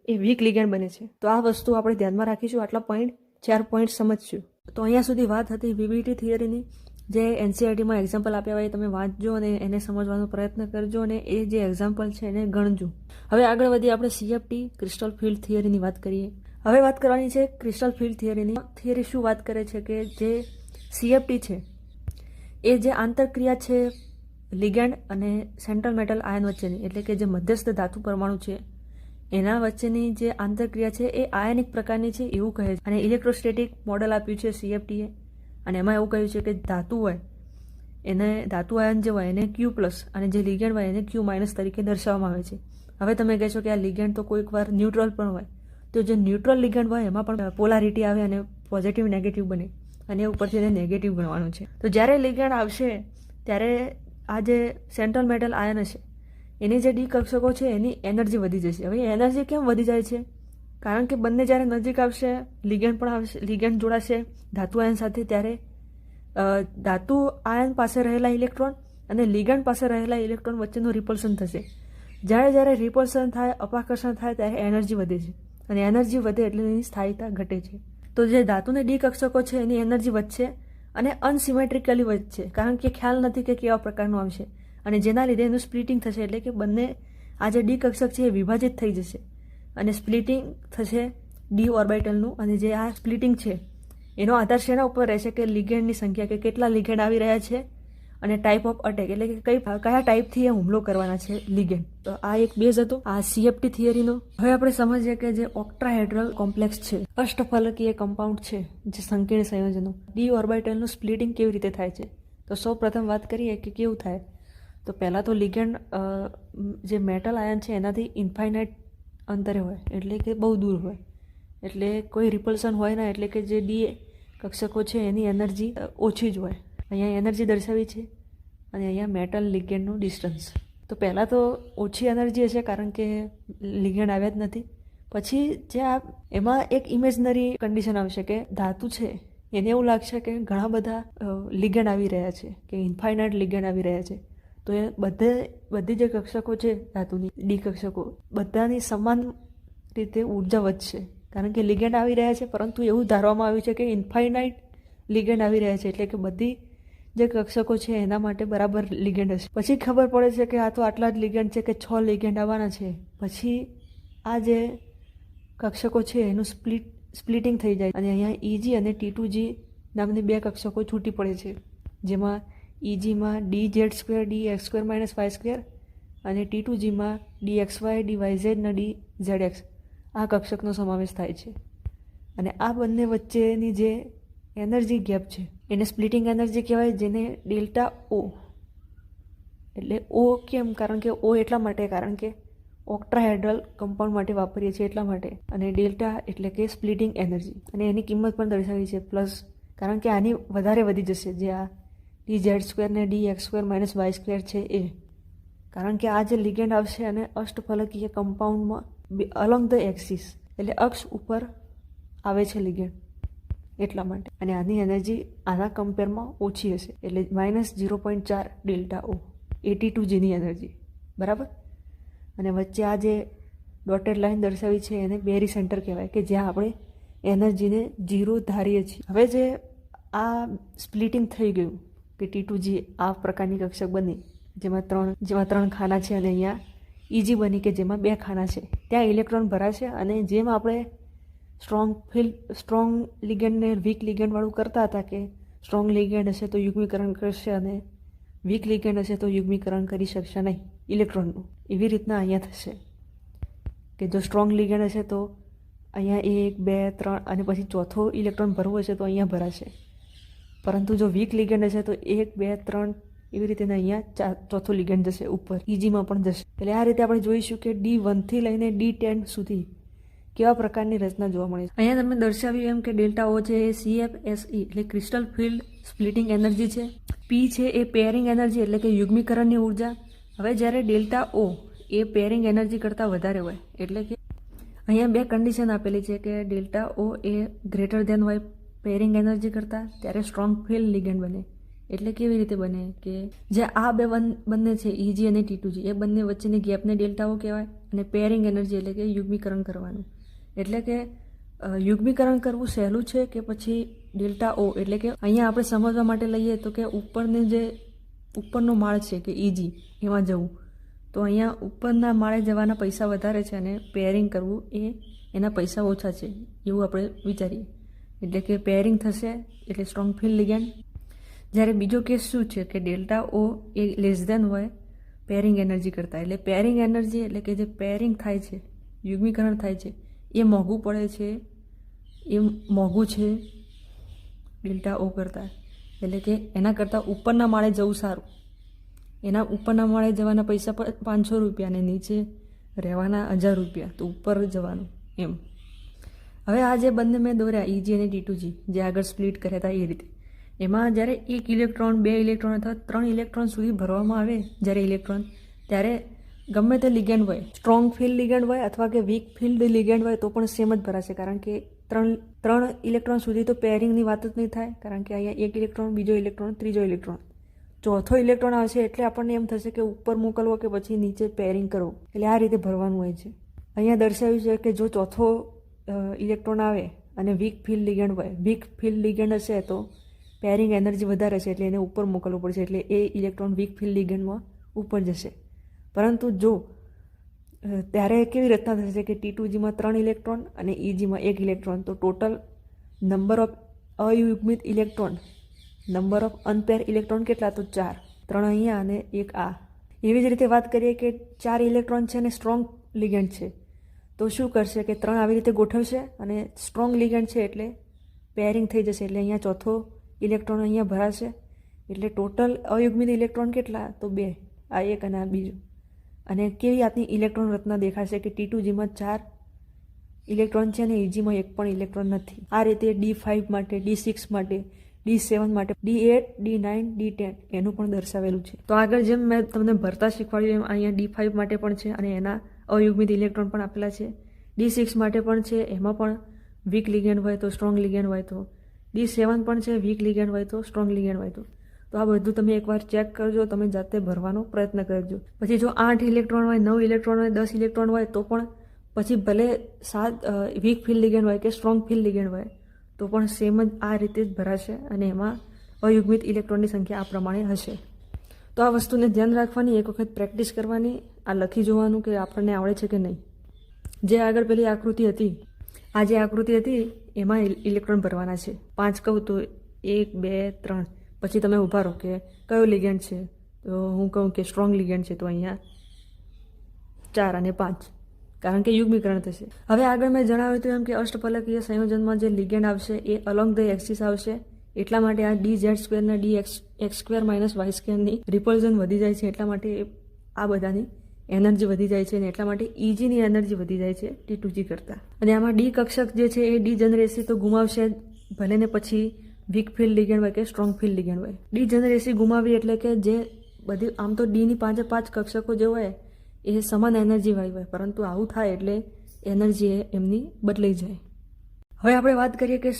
એ વીક લિગેન્ડ બને છે. તો આ વસ્તુ આપણે ધ્યાનમાં રાખીશું. આટલા પોઈન્ટ 4 પોઈન્ટ સમજશું. તો અહીંયા સુધી વાત હતી VBT થિયરીની. જે NCERTમાં એક્ઝામ્પલ આપ્યા હોય તમે વાંચજો અને એને સમજવાનો પ્રયત્ન કરજો અને એ જે એક્ઝામ્પલ છે એને ગણજો. હવે આગળ વધીએ આપણે CFT ક્રિસ્ટલ ફિલ્ડ થિયરીની વાત કરીએ. હવે વાત કરવાની છે ક્રિસ્ટલ ફિલ્ડ થિયરીની. થિયરી શું વાત કરે છે કે જે CFT છે એ જે આંતરક્રિયા છે લિગેન્ડ અને સેન્ટ્રલ મેટલ આયન વચ્ચેની, એટલે કે જે મધ્યસ્થ ધાતુ પરમાણુ છે એના વચ્ચેની જે આંતરક્રિયા છે એ આયનિક પ્રકારની છે એવું કહે છે. અને ઇલેક્ટ્રોસ્ટેટિક મોડલ આપ્યું છે CFTએ, અને એમાં એવું કહ્યું છે કે ધાતુ હોય એને ધાતુ આયન જે હોય એને Q+ અને જે લિગેન્ડ હોય એને Q- તરીકે દર્શાવવામાં આવે છે. હવે તમે કહેશો કે આ લિગેન્ડ તો કોઈક વાર ન્યુટ્રલ પણ હોય, તો જે ન્યુટ્રલ લિગેન્ડ હોય એમાં પણ પોલારિટી આવે અને પોઝિટિવ નેગેટિવ બને અને ઉપરથી એને નેગેટિવ ગણવાનું છે. તો જ્યારે લિગેન્ડ આવશે ત્યારે આ જે સેન્ટ્રલ મેટલ આયન હશે એની જે ડી કક્ષકો છે એની એનર્જી વધી જશે. હવે એનર્જી કેમ વધી જાય છે? કારણ કે બંને જ્યારે નજીક આવશે લિગેન્ડ પણ આવશે, લિગેન્ડ જોડાશે ધાતુ આયન સાથે, ત્યારે ધાતુ આયન પાસે રહેલા ઇલેક્ટ્રોન અને લિગેન્ડ પાસે રહેલા ઇલેક્ટ્રોન વચ્ચેનું રિપલ્શન થશે. જ્યારે રિપલ્શન થાય, અપાકર્ષણ થાય ત્યારે એનર્જી વધે છે અને એનર્જી વધે એટલે એની સ્થાયીતા ઘટે છે. તો જે ધાતુને ડી કક્ષકો છે એની એનર્જી વધશે અને અનસિમેટ્રિકલી વધશે, કારણ કે ખ્યાલ નથી કે કેવા પ્રકારનું આવશે અને જેના લીધે એનું સ્પ્લિટિંગ થશે. એટલે કે બંને આ જે ડી કક્ષક છે એ વિભાજિત થઈ જશે અને સ્પ્લિટિંગ થશે ડી ઓર્બિટલનું. અને જે આ સ્પ્લિટિંગ છે એનો આધાર શેના ઉપર રહેશે કે લિગેન્ડની સંખ્યા, કે કેટલા લિગેન્ડ આવી રહ્યા છે અને ટાઈપ ઓફ અટેક એટલે કે કયા ટાઈપથી એ હુમલો કરવાના છે લિગેન્ડ. તો આ એક બેઝ હતો આ CFT થિયરીનો. હવે આપણે સમજીએ કે જે ઓક્ટ્રાહેડ્રલ કોમ્પ્લેક્સ છે, અષ્ટફલકીય કમ્પાઉન્ડ છે, જે સંકીર્ણ સંયોજનો, ડી ઓર્બિટલનું સ્પ્લિટિંગ કેવી રીતે થાય છે. તો સૌ પ્રથમ વાત કરીએ કે કેવું થાય. તો પહેલાં તો લિગેન્ડ જે મેટલ આયન છે એનાથી ઇન્ફાઇનાઇટ અંતરે હોય, એટલે કે બહુ દૂર હોય, એટલે કોઈ રિપલ્શન હોય ના, એટલે કે જે ડી કક્ષકો છે એની એનર્જી ઓછી જ હોય. અહીંયા એનર્જી દર્શાવી છે અને અહીંયા મેટલ લિગેન્ડનું ડિસ્ટન્સ. તો પહેલાં તો ઓછી એનર્જી હશે કારણ કે લિગેન્ડ આવ્યા જ નથી, પછી જે આ એમાં એક ઇમેજનરી કન્ડિશન આવશે કે ધાતુ છે એને એવું લાગશે કે ઘણા બધા લિગેન્ડ આવી રહ્યા છે, કે ઇન્ફાઇનાઇટ લિગેન્ડ આવી રહ્યા છે. તો એ બધી જે કક્ષકો છે ધાતુની ડી કક્ષકો બધાની સમાન રીતે ઉર્જા વધશે, કારણ કે લિગેન્ડ આવી રહ્યા છે, પરંતુ એવું ધારવામાં આવ્યું છે કે ઇન્ફાઇનાઇટ લિગેન્ડ આવી રહ્યા છે, એટલે કે બધી જે કક્ષકો છે એના માટે બરાબર લિગેન્ડ હશે. પછી ખબર પડે છે કે આ તો આટલા જ લિગેન્ડ છે, કે 6 લિગેન્ડ આવવાના છે. પછી આ જે કક્ષકો છે એનું સ્પ્લિટિંગ થઈ જાય અને અહીંયા EG અને T2G નામની બે કક્ષકો છૂટી પડે છે, જેમાં EGમાં dz2 dx2 - y2 અને T2Gમાં dxy dyz અને dzx આ કક્ષકનો સમાવેશ થાય છે. અને આ બંને વચ્ચેની જે એનર્જી ગેપ છે એને સ્પ્લિટિંગ એનર્જી કહેવાય, જેને ડેલ્ટા O, એટલે O કેમ? કારણ કે O એટલા માટે કારણ કે ઓક્ટ્રાહેડ્રલ કમ્પાઉન્ડ માટે વાપરીએ છીએ એટલા માટે. અને ડેલ્ટા એટલે કે સ્પ્લિટિંગ એનર્જી, અને એની કિંમત પણ દર્શાવી છે પ્લસ, કારણ કે આની વધારે વધી જશે, જે આ dz2 ને dx2 - y2 છે એ, કારણ કે આ જે લિગેન્ડ આવશે અને અષ્ટફલકીય કમ્પાઉન્ડમાં અલોંગ ધ એક્સિસ, એટલે અક્ષ ઉપર આવે છે લિગેન્ડ એટલા માટે. અને આની એનર્જી આના કમ્પેરમાં ઓછી હશે, એટલે -0.4 ડેલ્ટા O AT2Gની એનર્જી, બરાબર. અને વચ્ચે આ જે ડોટેડ લાઇન દર્શાવી છે એને બેરી સેન્ટર કહેવાય, કે જ્યાં આપણે એનર્જીને 0 ધારીએ છીએ. હવે જે આ સ્પ્લિટિંગ થઈ ગયું કે T2G આ પ્રકારની કક્ષક બની, જેમાં ત્રણ ખાના છે, અને અહીંયા EG બની કે જેમાં 2 ખાના છે, ત્યાં ઇલેક્ટ્રોન ભરાશે. અને જેમ આપણે સ્ટ્રોંગ લિગેન્ડને વીક લિગેન્ડવાળું કરતા હતા, કે સ્ટ્રોંગ લિગેન્ડ હશે તો યુગ્મીકરણ કરશે અને વીક લિગેન્ડ હશે તો યુગ્મીકરણ કરી શકશે નહીં ઇલેક્ટ્રોનનું, એવી રીતના અહીંયા થશે કે જો સ્ટ્રોંગ લિગેન્ડ હશે તો અહીંયા 1 2 3 અને પછી ચોથો ઇલેક્ટ્રોન ભરવો હશે તો અહીંયા ભરાશે. પરંતુ જો વીક લિગેન્ડ હશે તો 1 2 3 એવી રીતે અહીંયા ચોથો લિગેન્ડ જશે ઉપર, EGમાં પણ જશે. એટલે આ રીતે આપણે જોઈશું કે D1 થી લઈને D10 સુધી કેવા પ્રકારની રચના જોવા મળે છે. અહીંયા તમે દર્શાવ્યું એમ કે ડેલ્ટા O છે એ CFSE એટલે ક્રિસ્ટલ ફિલ્ડ સ્પ્લિટિંગ એનર્જી છે. P છે એ પેરિંગ એનર્જી એટલે કે યુગ્મીકરણની ઉર્જા. હવે જ્યારે ડેલ્ટા O એ પેરિંગ એનર્જી કરતાં વધારે હોય, એટલે કે અહીંયા 2 કન્ડિશન આપેલી છે કે ડેલ્ટા O એ ગ્રેટર ધેન હોય પેરિંગ એનર્જી કરતાં, ત્યારે સ્ટ્રોંગ ફિલ્ડ લિગેન્ડ બને. એટલે કેવી રીતે બને કે જે આ બંને છે EG અને T2G એ બંને વચ્ચેની ગેપને ડેલ્ટા O કહેવાય. અને પેરિંગ એનર્જી એટલે કે યુગ્મીકરણ કરવાનું, એટલે કે યુગ્મીકરણ કરવું સહેલું છે કે પછી ડેલ્ટા O, એટલે કે અહીંયા આપણે સમજવા માટે લઈએ તો કે ઉપરનો માળ છે કે EG એમાં જવું, તો અહીંયા ઉપરના માળે જવાના પૈસા વધારે છે અને પેરિંગ કરવું એ એના પૈસા ઓછા છે એવું આપણે વિચારીએ. એટલે કે પેરિંગ થશે એટલે સ્ટ્રોંગ ફિલ્ડ લિગેન્ડ. જ્યારે બીજો કેસ શું છે કે ડેલ્ટા O એ લેસ ધેન હોય પેરિંગ એનર્જી કરતાં, એટલે પેરિંગ એનર્જી એટલે કે જે પેરિંગ થાય છે, યુગ્મીકરણ થાય છે, એ મોંઘું પડે છે, એ મોંઘું છે ડેલ્ટા O કરતાં. એટલે કે એના કરતાં ઉપરના માળે જવું સારું. એના ઉપરના માળે જવાના પૈસા 500 રૂપિયા અને નીચે રહેવાના 1000 રૂપિયા, તો ઉપર જવાનું એમ. હવે આ જે બંને મેં દોર્યા EG અને T2G જે આગળ સ્પ્લિટ કર્યા હતા એ રીતે, એમાં જ્યારે 1 ઇલેક્ટ્રોન 2 ઇલેક્ટ્રોન અથવા 3 ઇલેક્ટ્રોન સુધી ભરવામાં આવે જ્યારે ઇલેક્ટ્રોન, ત્યારે ગમે તે લિગેન્ડ હોય, સ્ટ્રોંગ ફિલ્ડ લિગેન્ડ હોય અથવા કે વીક ફિલ્ડ લિગેન્ડ હોય, તો પણ સેમ જ ભરાશે. કારણ કે 3 ઇલેક્ટ્રોન સુધી તો પેરિંગની વાત જ નહીં થાય, કારણ કે અહીંયા 1 ઇલેક્ટ્રોન, બીજો ઇલેક્ટ્રોન, ત્રીજો ઇલેક્ટ્રોન, ચોથો ઇલેક્ટ્રોન આવશે એટલે આપણને એમ થશે કે ઉપર મોકલવો કે પછી નીચે પેરિંગ કરવો. એટલે આ રીતે ભરવાનું હોય છે. અહીંયા દર્શાવ્યું છે કે જો ચોથો ઇલેક્ટ્રોન આવે અને વીક ફિલ્ડ લિગેન્ડ હોય, વીક ફિલ્ડ લિગેન્ડ હશે તો પેરિંગ એનર્જી વધારે છે એટલે એને ઉપર મોકલવું પડશે, એટલે એ ઇલેક્ટ્રોન વીક ફિલ્ડ લિગેન્ડમાં ઉપર જશે. પરંતુ જો ત્યારે કેવી રચના થશે કે T2Gમાં 3 ઇલેક્ટ્રોન અને EGમાં 1 ઇલેક્ટ્રોન, તો ટોટલ નંબર ઓફ અયુગ્મિત electron, number of unpaired electron કેટલા? તો 4, 3 અહીંયા અને 1 આ. એવી જ રીતે વાત કરીએ કે 4 ઇલેક્ટ્રોન છે અને સ્ટ્રોંગ લિગેન્ડ છે, તો શું કરશે કે 3 આવી રીતે ગોઠવશે અને સ્ટ્રોંગ લિગેન્ડ છે એટલે પેરિંગ થઈ જશે, એટલે અહીંયા ચોથો ઇલેક્ટ્રોન અહીંયા ભરાશે. એટલે ટોટલ અયુગ્મિત ઇલેક્ટ્રોન કેટલા? તો 2, આ 1 અને આ બીજું. અને કેવી જાતની ઇલેક્ટ્રોન રચના દેખાશે કે T2Gમાં 4 ઇલેક્ટ્રોન છે અને EGમાં 1 પણ ઇલેક્ટ્રોન નથી. આ રીતે D5 માટે, D6 માટે, D7 માટે, D8, D9, D10 એનું પણ દર્શાવેલું છે. તો આગળ જેમ મેં તમને ભરતા શીખવાડ્યું એમ અહીંયા D5 માટે પણ છે અને એના અયુગ્મિત ઇલેક્ટ્રોન પણ આપેલા છે. D6 માટે પણ છે, એમાં પણ વીક લિગેન્ડ હોય તો સ્ટ્રોંગ લિગેન્ડ હોય તો. D7 પણ છે, વીક લિગેન્ડ હોય તો સ્ટ્રોંગ લિગેન્ડ હોય તો આ બધું તમે એકવાર ચેક કરજો, તમે જાતે ભરવાનો પ્રયત્ન કરજો. પછી જો 8 ઇલેક્ટ્રોન હોય, 9 ઇલેક્ટ્રોન હોય, 10 ઇલેક્ટ્રોન હોય તો પણ પછી ભલે 7 વીક ફિલ્ડ લિગેન્ડ હોય કે સ્ટ્રોંગ ફિલ્ડ લિગેન્ડ હોય તો પણ સેમ જ આ રીતે જ ભરાશે અને એમાં અયુગ્મિત ઇલેક્ટ્રોનની સંખ્યા આ પ્રમાણે હશે. તો આ વસ્તુને ધ્યાન રાખવાની, એક વખત પ્રેક્ટિસ કરવાની, આ લખી જોવાનું કે આપણને આવડે છે કે નહીં. જે આગળ પેલી આકૃતિ હતી, આ જે આકૃતિ હતી એમાં ઇલેક્ટ્રોન ભરવાના છે. 5 કહું તો 1 2 3 પછી તમે ઊભા રહો કે કયો લિગેન્ડ છે, તો હું કહું કે સ્ટ્રોંગ લિગેન્ડ છે તો અહીંયા 4 અને 5 કારણ કે યુગ્મીકરણ થશે. હવે આગળ મેં જણાવ્યું હતું એમ કે અષ્ટફલકીય સંયોજનમાં જે લિગેન્ડ આવશે એ અલોંગ ધ એક્સિસ આવશે. એટલા માટે આ DZ² ના DX² - Y² ની રિપલ્ઝન વધી જાય છે, એટલા માટે આ બધાની એનર્જી વધી જાય છે અને એટલા માટે EGની એનર્જી વધી જાય છે T2G કરતાં. અને આમાં ડી કક્ષક જે છે એ ડીજનરેસી તો ગુમાવશે ભલે ને પછી વીક ફિલ્ડ લિગેન્ડ હોય કે સ્ટ્રોંગ ફિલ્ડ લિગેન્ડ હોય. ડીજનરેસી ગુમાવી એટલે કે જે બધી આમ તો ડીની 5 કક્ષકો જે હોય એ સમાન એનર્જીવાળી હોય, પરંતુ આવું થાય એટલે એનર્જી એમની બદલાઈ જાય. હવે આપણે વાત કરીએ કે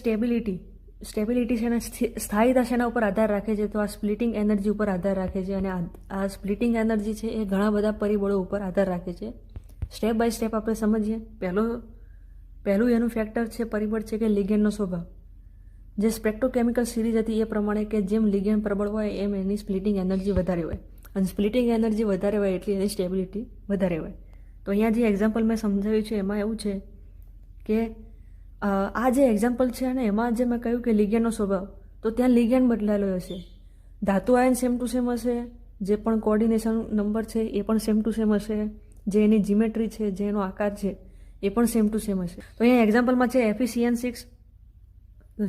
સ્ટેબિલિટી છે ને સ્થાયીતા શેના ઉપર આધાર રાખે છે, તો આ સ્પ્લિટિંગ એનર્જી ઉપર આધાર રાખે છે. અને આ સ્પ્લિટિંગ એનર્જી છે એ ઘણા બધા પરિબળો ઉપર આધાર રાખે છે. સ્ટેપ બાય સ્ટેપ આપણે સમજીએ. પહેલું એનું ફેક્ટર છે, પરિબળ છે કે લિગેન્ડનો સ્વભાવ. જે સ્પેક્ટ્રોકેમિકલ સિરીઝ હતી એ પ્રમાણે કે જેમ લિગેન્ડ પ્રબળ હોય એમ એની સ્પ્લિટિંગ એનર્જી વધારે હોય, અને સ્પ્લિટિંગ એનર્જી વધારે હોય એટલી એની સ્ટેબિલિટી વધારે હોય. તો અહીંયા જે એક્ઝામ્પલ મેં સમજાવ્યું છે એમાં એવું છે કે આ જે એક્ઝામ્પલ છે અને એમાં જે મેં કહ્યું કે લિગેન્ડનો સ્વભાવ, તો ત્યાં લિગેન્ડ બદલાયેલો હશે. ધાતુ આયન સેમ ટુ સેમ હશે, જે પણ કોઓર્ડિનેશન નંબર છે એ પણ સેમ ટુ સેમ હશે, જે એની જીમેટ્રી છે, જે એનો આકાર છે એ પણ સેમ ટુ સેમ હશે. તો અહીંયા એક્ઝામ્પલમાં છે FeCN6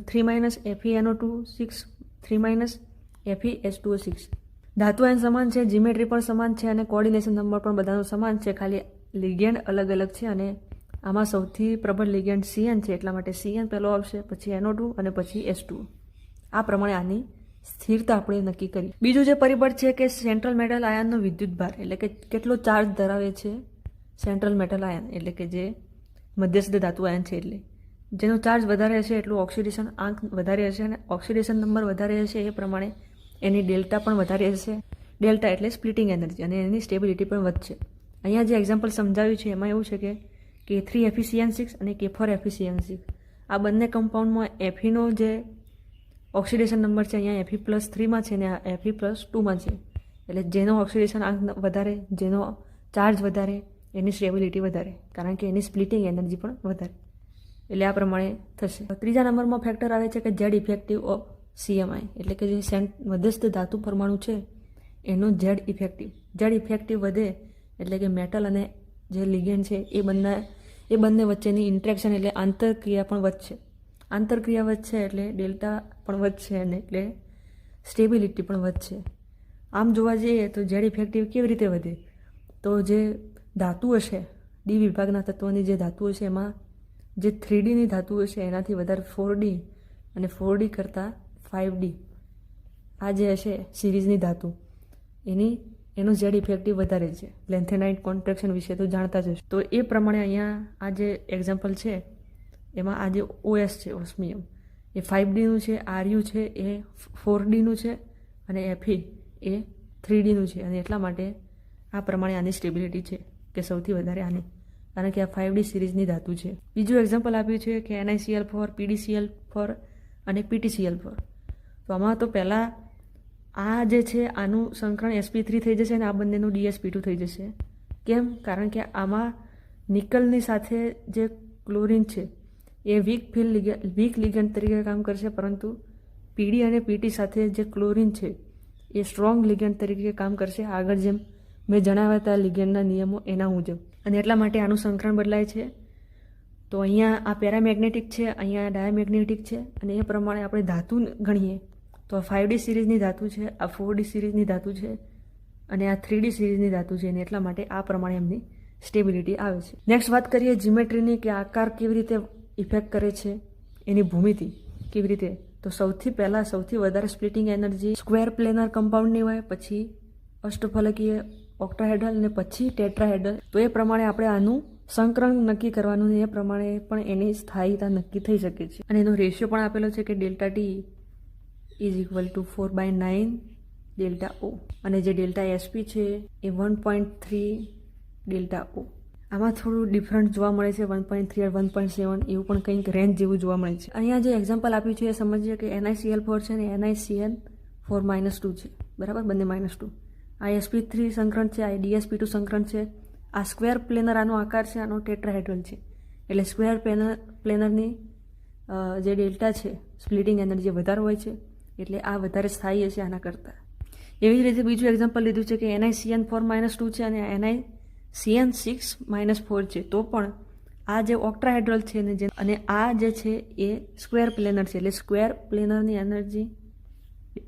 3 - FeNO2 6 3 - FeH2O6. ધાતુ આયન સમાન છે, જીમેટ્રી પણ સમાન છે અને કોઓર્ડિનેશન નંબર પણ બધાનો સમાન છે, ખાલી લિગેન્ડ અલગ અલગ છે. અને આમાં સૌથી પ્રબળ લિગેન્ડ CN છે, એટલા માટે CN પહેલો આવશે, પછી NO2 અને પછી H2O. આ પ્રમાણે આની સ્થિરતા આપણે નક્કી કરી. બીજું જે પરિબળ છે કે સેન્ટ્રલ મેટલ આયનનો વિદ્યુત ભાર, એટલે કે કેટલો ચાર્જ ધરાવે છે સેન્ટ્રલ મેટલ આયન, એટલે કે જે મધ્યસ્થ ધાતુ આયન છે, એટલે જેનો ચાર્જ વધારે હશે એટલું ઓક્સિડેશન આંક વધારે હશે, અને ઓક્સિડેશન નંબર વધારે હશે એ પ્રમાણે એની ડેલ્ટા પણ વધારે હશે. ડેલ્ટા એટલે સ્પ્લિટિંગ એનર્જી, અને એની સ્ટેબિલિટી પણ વધશે. અહીંયા જે એક્ઝામ્પલ સમજાવ્યું છે એમાં એવું છે કે K3 FeCN6 અને K4 FeCN6 આ બંને કમ્પાઉન્ડમાં Feનો જે ઓક્સિડેશન નંબર છે અહીંયા Fe+3માં છે અને આ Fe+2માં છે. એટલે જેનો ઓક્સિડેશન આંક વધારે, જેનો ચાર્જ વધારે, એની સ્ટેબિલિટી વધારે, કારણ કે એની સ્પ્લિટિંગ એનર્જી પણ વધારે. એટલે આ પ્રમાણે થશે. ત્રીજા નંબરમાં ફેક્ટર આવે છે કે Z ઇફેક્ટિવ ઓફ CMI, એટલે કે જે મધ્યસ્થ ધાતુ પરમાણુ છે એનો Z ઇફેક્ટિવ વધે એટલે કે મેટલ અને જે લિગેન્ડ છે એ બંને વચ્ચેની ઇન્ટરેક્શન એટલે આંતરક્રિયા પણ વધશે. આંતરક્રિયા વધશે એટલે ડેલ્ટા પણ વધશે અને એટલે સ્ટેબિલિટી પણ વધશે. આમ જોવા જઈએ તો Z ઇફેક્ટિવ કેવી રીતે વધે, તો જે ધાતુ હશે ડી વિભાગના તત્વોની જે ધાતુઓ છે એમાં જે 3Dની ધાતુઓ છે એનાથી વધારે 4D અને 4D કરતાં 5D આ જે હશે સિરીઝની ધાતુ એનું Z ઇફેક્ટિવ વધારે છે. લેન્થેનાઇટ કોન્ટ્રેક્શન વિશે તો જાણતા જ હશે. તો એ પ્રમાણે અહીંયા આ જે એક્ઝામ્પલ છે એમાં આ જે OS છે, ઓસ્મિયમ, એ 5Dનું છે, RU છે એ 4Dનું છે અને Fe એ 3Dનું છે. અને એટલા માટે આ પ્રમાણે આની સ્ટેબિલિટી છે કે સૌથી વધારે આની, કારણ કે આ 5D સિરીઝની ધાતુ છે. બીજું એક્ઝામ્પલ આપ્યું છે કે NiCl4, PDCl4 અને PTCl4. તો આમાં તો પહેલાં આ જે છે આનું સંકરણ sp3 થઈ જશે અને આ બંનેનું dsp2 થઈ જશે. કેમ? કારણ કે આમાં નિકલની સાથે જે ક્લોરિન છે એ વીક લિગેન્ડ તરીકે કામ કરશે, પરંતુ PD અને PT સાથે જે ક્લોરિન છે એ સ્ટ્રોંગ લિગેન્ડ તરીકે કામ કરશે, આગળ જેમ મેં જણાવ્યા હતા લિગેન્ડના નિયમો એના મુજબ. અને એટલા માટે આનું સંકરણ બદલાય છે. તો અહીંયા આ પેરામેગ્નેટિક છે, અહીંયા ડાયામેગ્નેટિક છે, અને એ પ્રમાણે આપણે ધાતુ ગણીએ તો આ 5D સિરીઝની ધાતુ છે, આ 4D સિરીઝની ધાતુ છે અને આ 3D સિરીઝની ધાતુ છે. અને એટલા માટે આ પ્રમાણે એમની સ્ટેબિલિટી આવે છે. નેક્સ્ટ વાત કરીએ જીમેટ્રીની, કે આકાર કેવી રીતે ઇફેક્ટ કરે છે, એની ભૂમિતિ કેવી રીતે. તો સૌથી વધારે સ્પ્લિટિંગ એનર્જી સ્ક્વેર પ્લેનર કમ્પાઉન્ડની હોય, પછી અષ્ટફલકીય ઓક્ટાહેડ્રલ અને પછી ટેટ્રાહેડ્રલ. તો એ પ્રમાણે આપણે આનું સંકરણ નક્કી કરવાનું એ પ્રમાણે પણ એની સ્થાયીતા નક્કી થઈ શકે છે. અને એનો રેશિયો પણ આપેલો છે કે delta T is equal to 4/9 delta O, અને જે ડેલ્ટા એસપી છે એ 1.3 ડેલ્ટા ઓ. આમાં થોડું ડિફરન્ટ જોવા મળે છે, 1.3 અને 1.7 એવું પણ કંઈક રેન્જ જેવું જોવા મળે છે. અહીંયા જે એક્ઝામ્પલ આપ્યું છે એ સમજીએ કે NiCl4 છે અને NiCN4-2 છે, બરાબર, બંને -2. આ sp3 સંકરણ છે, આ dsp2 સંકરણ છે. આ સ્ક્વેર પ્લેનર આનો આકાર છે, આનો ટેટ્રાહેડ્રલ છે. એટલે સ્ક્વેર પ્લેનરની જે ડેલ્ટા છે સ્પ્લિટિંગ એનર્જી વધારે હોય છે, એટલે આ વધારે સ્થાયી હશે આના કરતાં. એવી જ રીતે બીજું એક્ઝામ્પલ લીધું છે કે NiCN4-2 છે અને NiCN6-4 છે, તો પણ આ જે ઓક્ટ્રાહેડ્રલ છે અને આ જે છે એ સ્ક્વેર પ્લેનર છે, એટલે સ્ક્વેર પ્લેનરની એનર્જી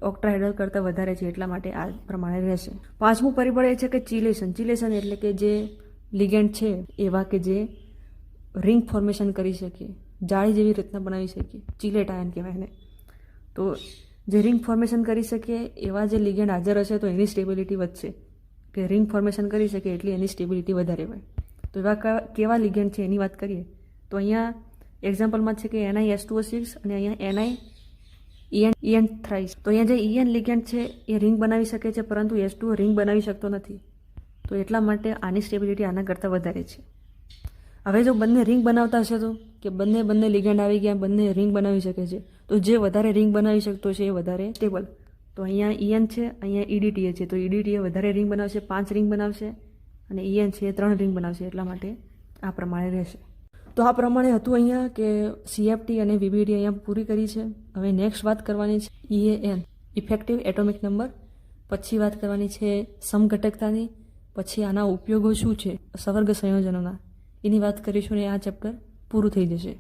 ઓક્ટ્રાહેડ્રલ કરતાં વધારે છે, એટલા માટે આ પ્રમાણે રહેશે. પાંચમું પરિબળ એ છે કે ચિલેશન. ચિલેશન એટલે કે જે લિગેન્ડ છે એવા કે જે રિંગ ફોર્મેશન કરી શકીએ, જાળી જેવી રીતના બનાવી શકીએ, ચિલેટ આયન કહેવાય એને. તો જે રિંગ ફોર્મેશન કરી શકીએ એવા જે લિગેન્ડ હાજર હશે તો એની સ્ટેબિલિટી વધશે, કે રિંગ ફોર્મેશન કરી શકે એટલી એની સ્ટેબિલિટી વધારે હોય. તો એવા કેવા લિગેન્ડ છે એની વાત કરીએ તો અહીંયા એક્ઝામ્પલમાં છે કે NiS2O6 અને અહીંયા EN થ્રાઇસ. તો અહીંયા જે EN લિગેન્ડ છે એ રિંગ બનાવી શકે છે, પરંતુ S2O રિંગ બનાવી શકતો નથી. તો એટલા માટે આની સ્ટેબિલિટી આના કરતાં વધારે છે. હવે જો બંને રિંગ બનાવતા હશે તો કે બંને લિગેન્ડ આવી ગયા, બંને રિંગ બનાવી શકે છે, તો જે વધારે રિંગ બનાવી શકતો છે એ વધારે સ્ટેબલ. તો અહીંયા EN છે, અહીંયા EDTA છે, તો EDTA વધારે રિંગ બનાવશે, 5 રિંગ બનાવશે, અને EN છે એ 3 રિંગ બનાવશે, એટલા માટે આ પ્રમાણે રહેશે. તો આ પ્રમાણે હતું અહીંયા કે CFT અને VBD અહીંયા પૂરી કરી છે. હવે નેક્સ્ટ વાત કરવાની છે EAN, ઇફેક્ટિવ એટોમિક નંબર. પછી વાત કરવાની છે સમઘટકતાની. પછી આના ઉપયોગો શું છે સવર્ગ સંયોજનોના, એની વાત કરીશું ને આ ચેપ્ટર પૂરું થઈ જશે.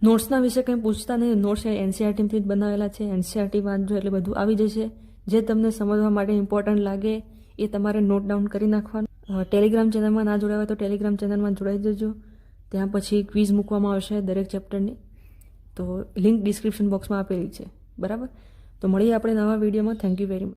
નોટ્સના વિશે કંઈ પૂછતા નહીં, નોટ્સ NCERT-થી જ બનાવેલા છે, NCERT વાંચજો એટલે બધું આવી જશે. જે તમને સમજવા માટે ઇમ્પોર્ટન્ટ લાગે એ તમારે નોટ ડાઉન કરી નાખવાનું. ટેલિગ્રામ ચેનલમાં ના જોડાયા હોય તો ટેલિગ્રામ ચેનલમાં જોડાઈ જજો. ત્યાં પછી ક્વિઝ મૂકવામાં આવશે દરેક ચેપ્ટરની, તો લિંક ડિસ્ક્રિપ્શન બોક્સમાં આપેલી છે, બરાબર. તો મળીએ આપણે નવા વિડીયોમાં. Thank you very much.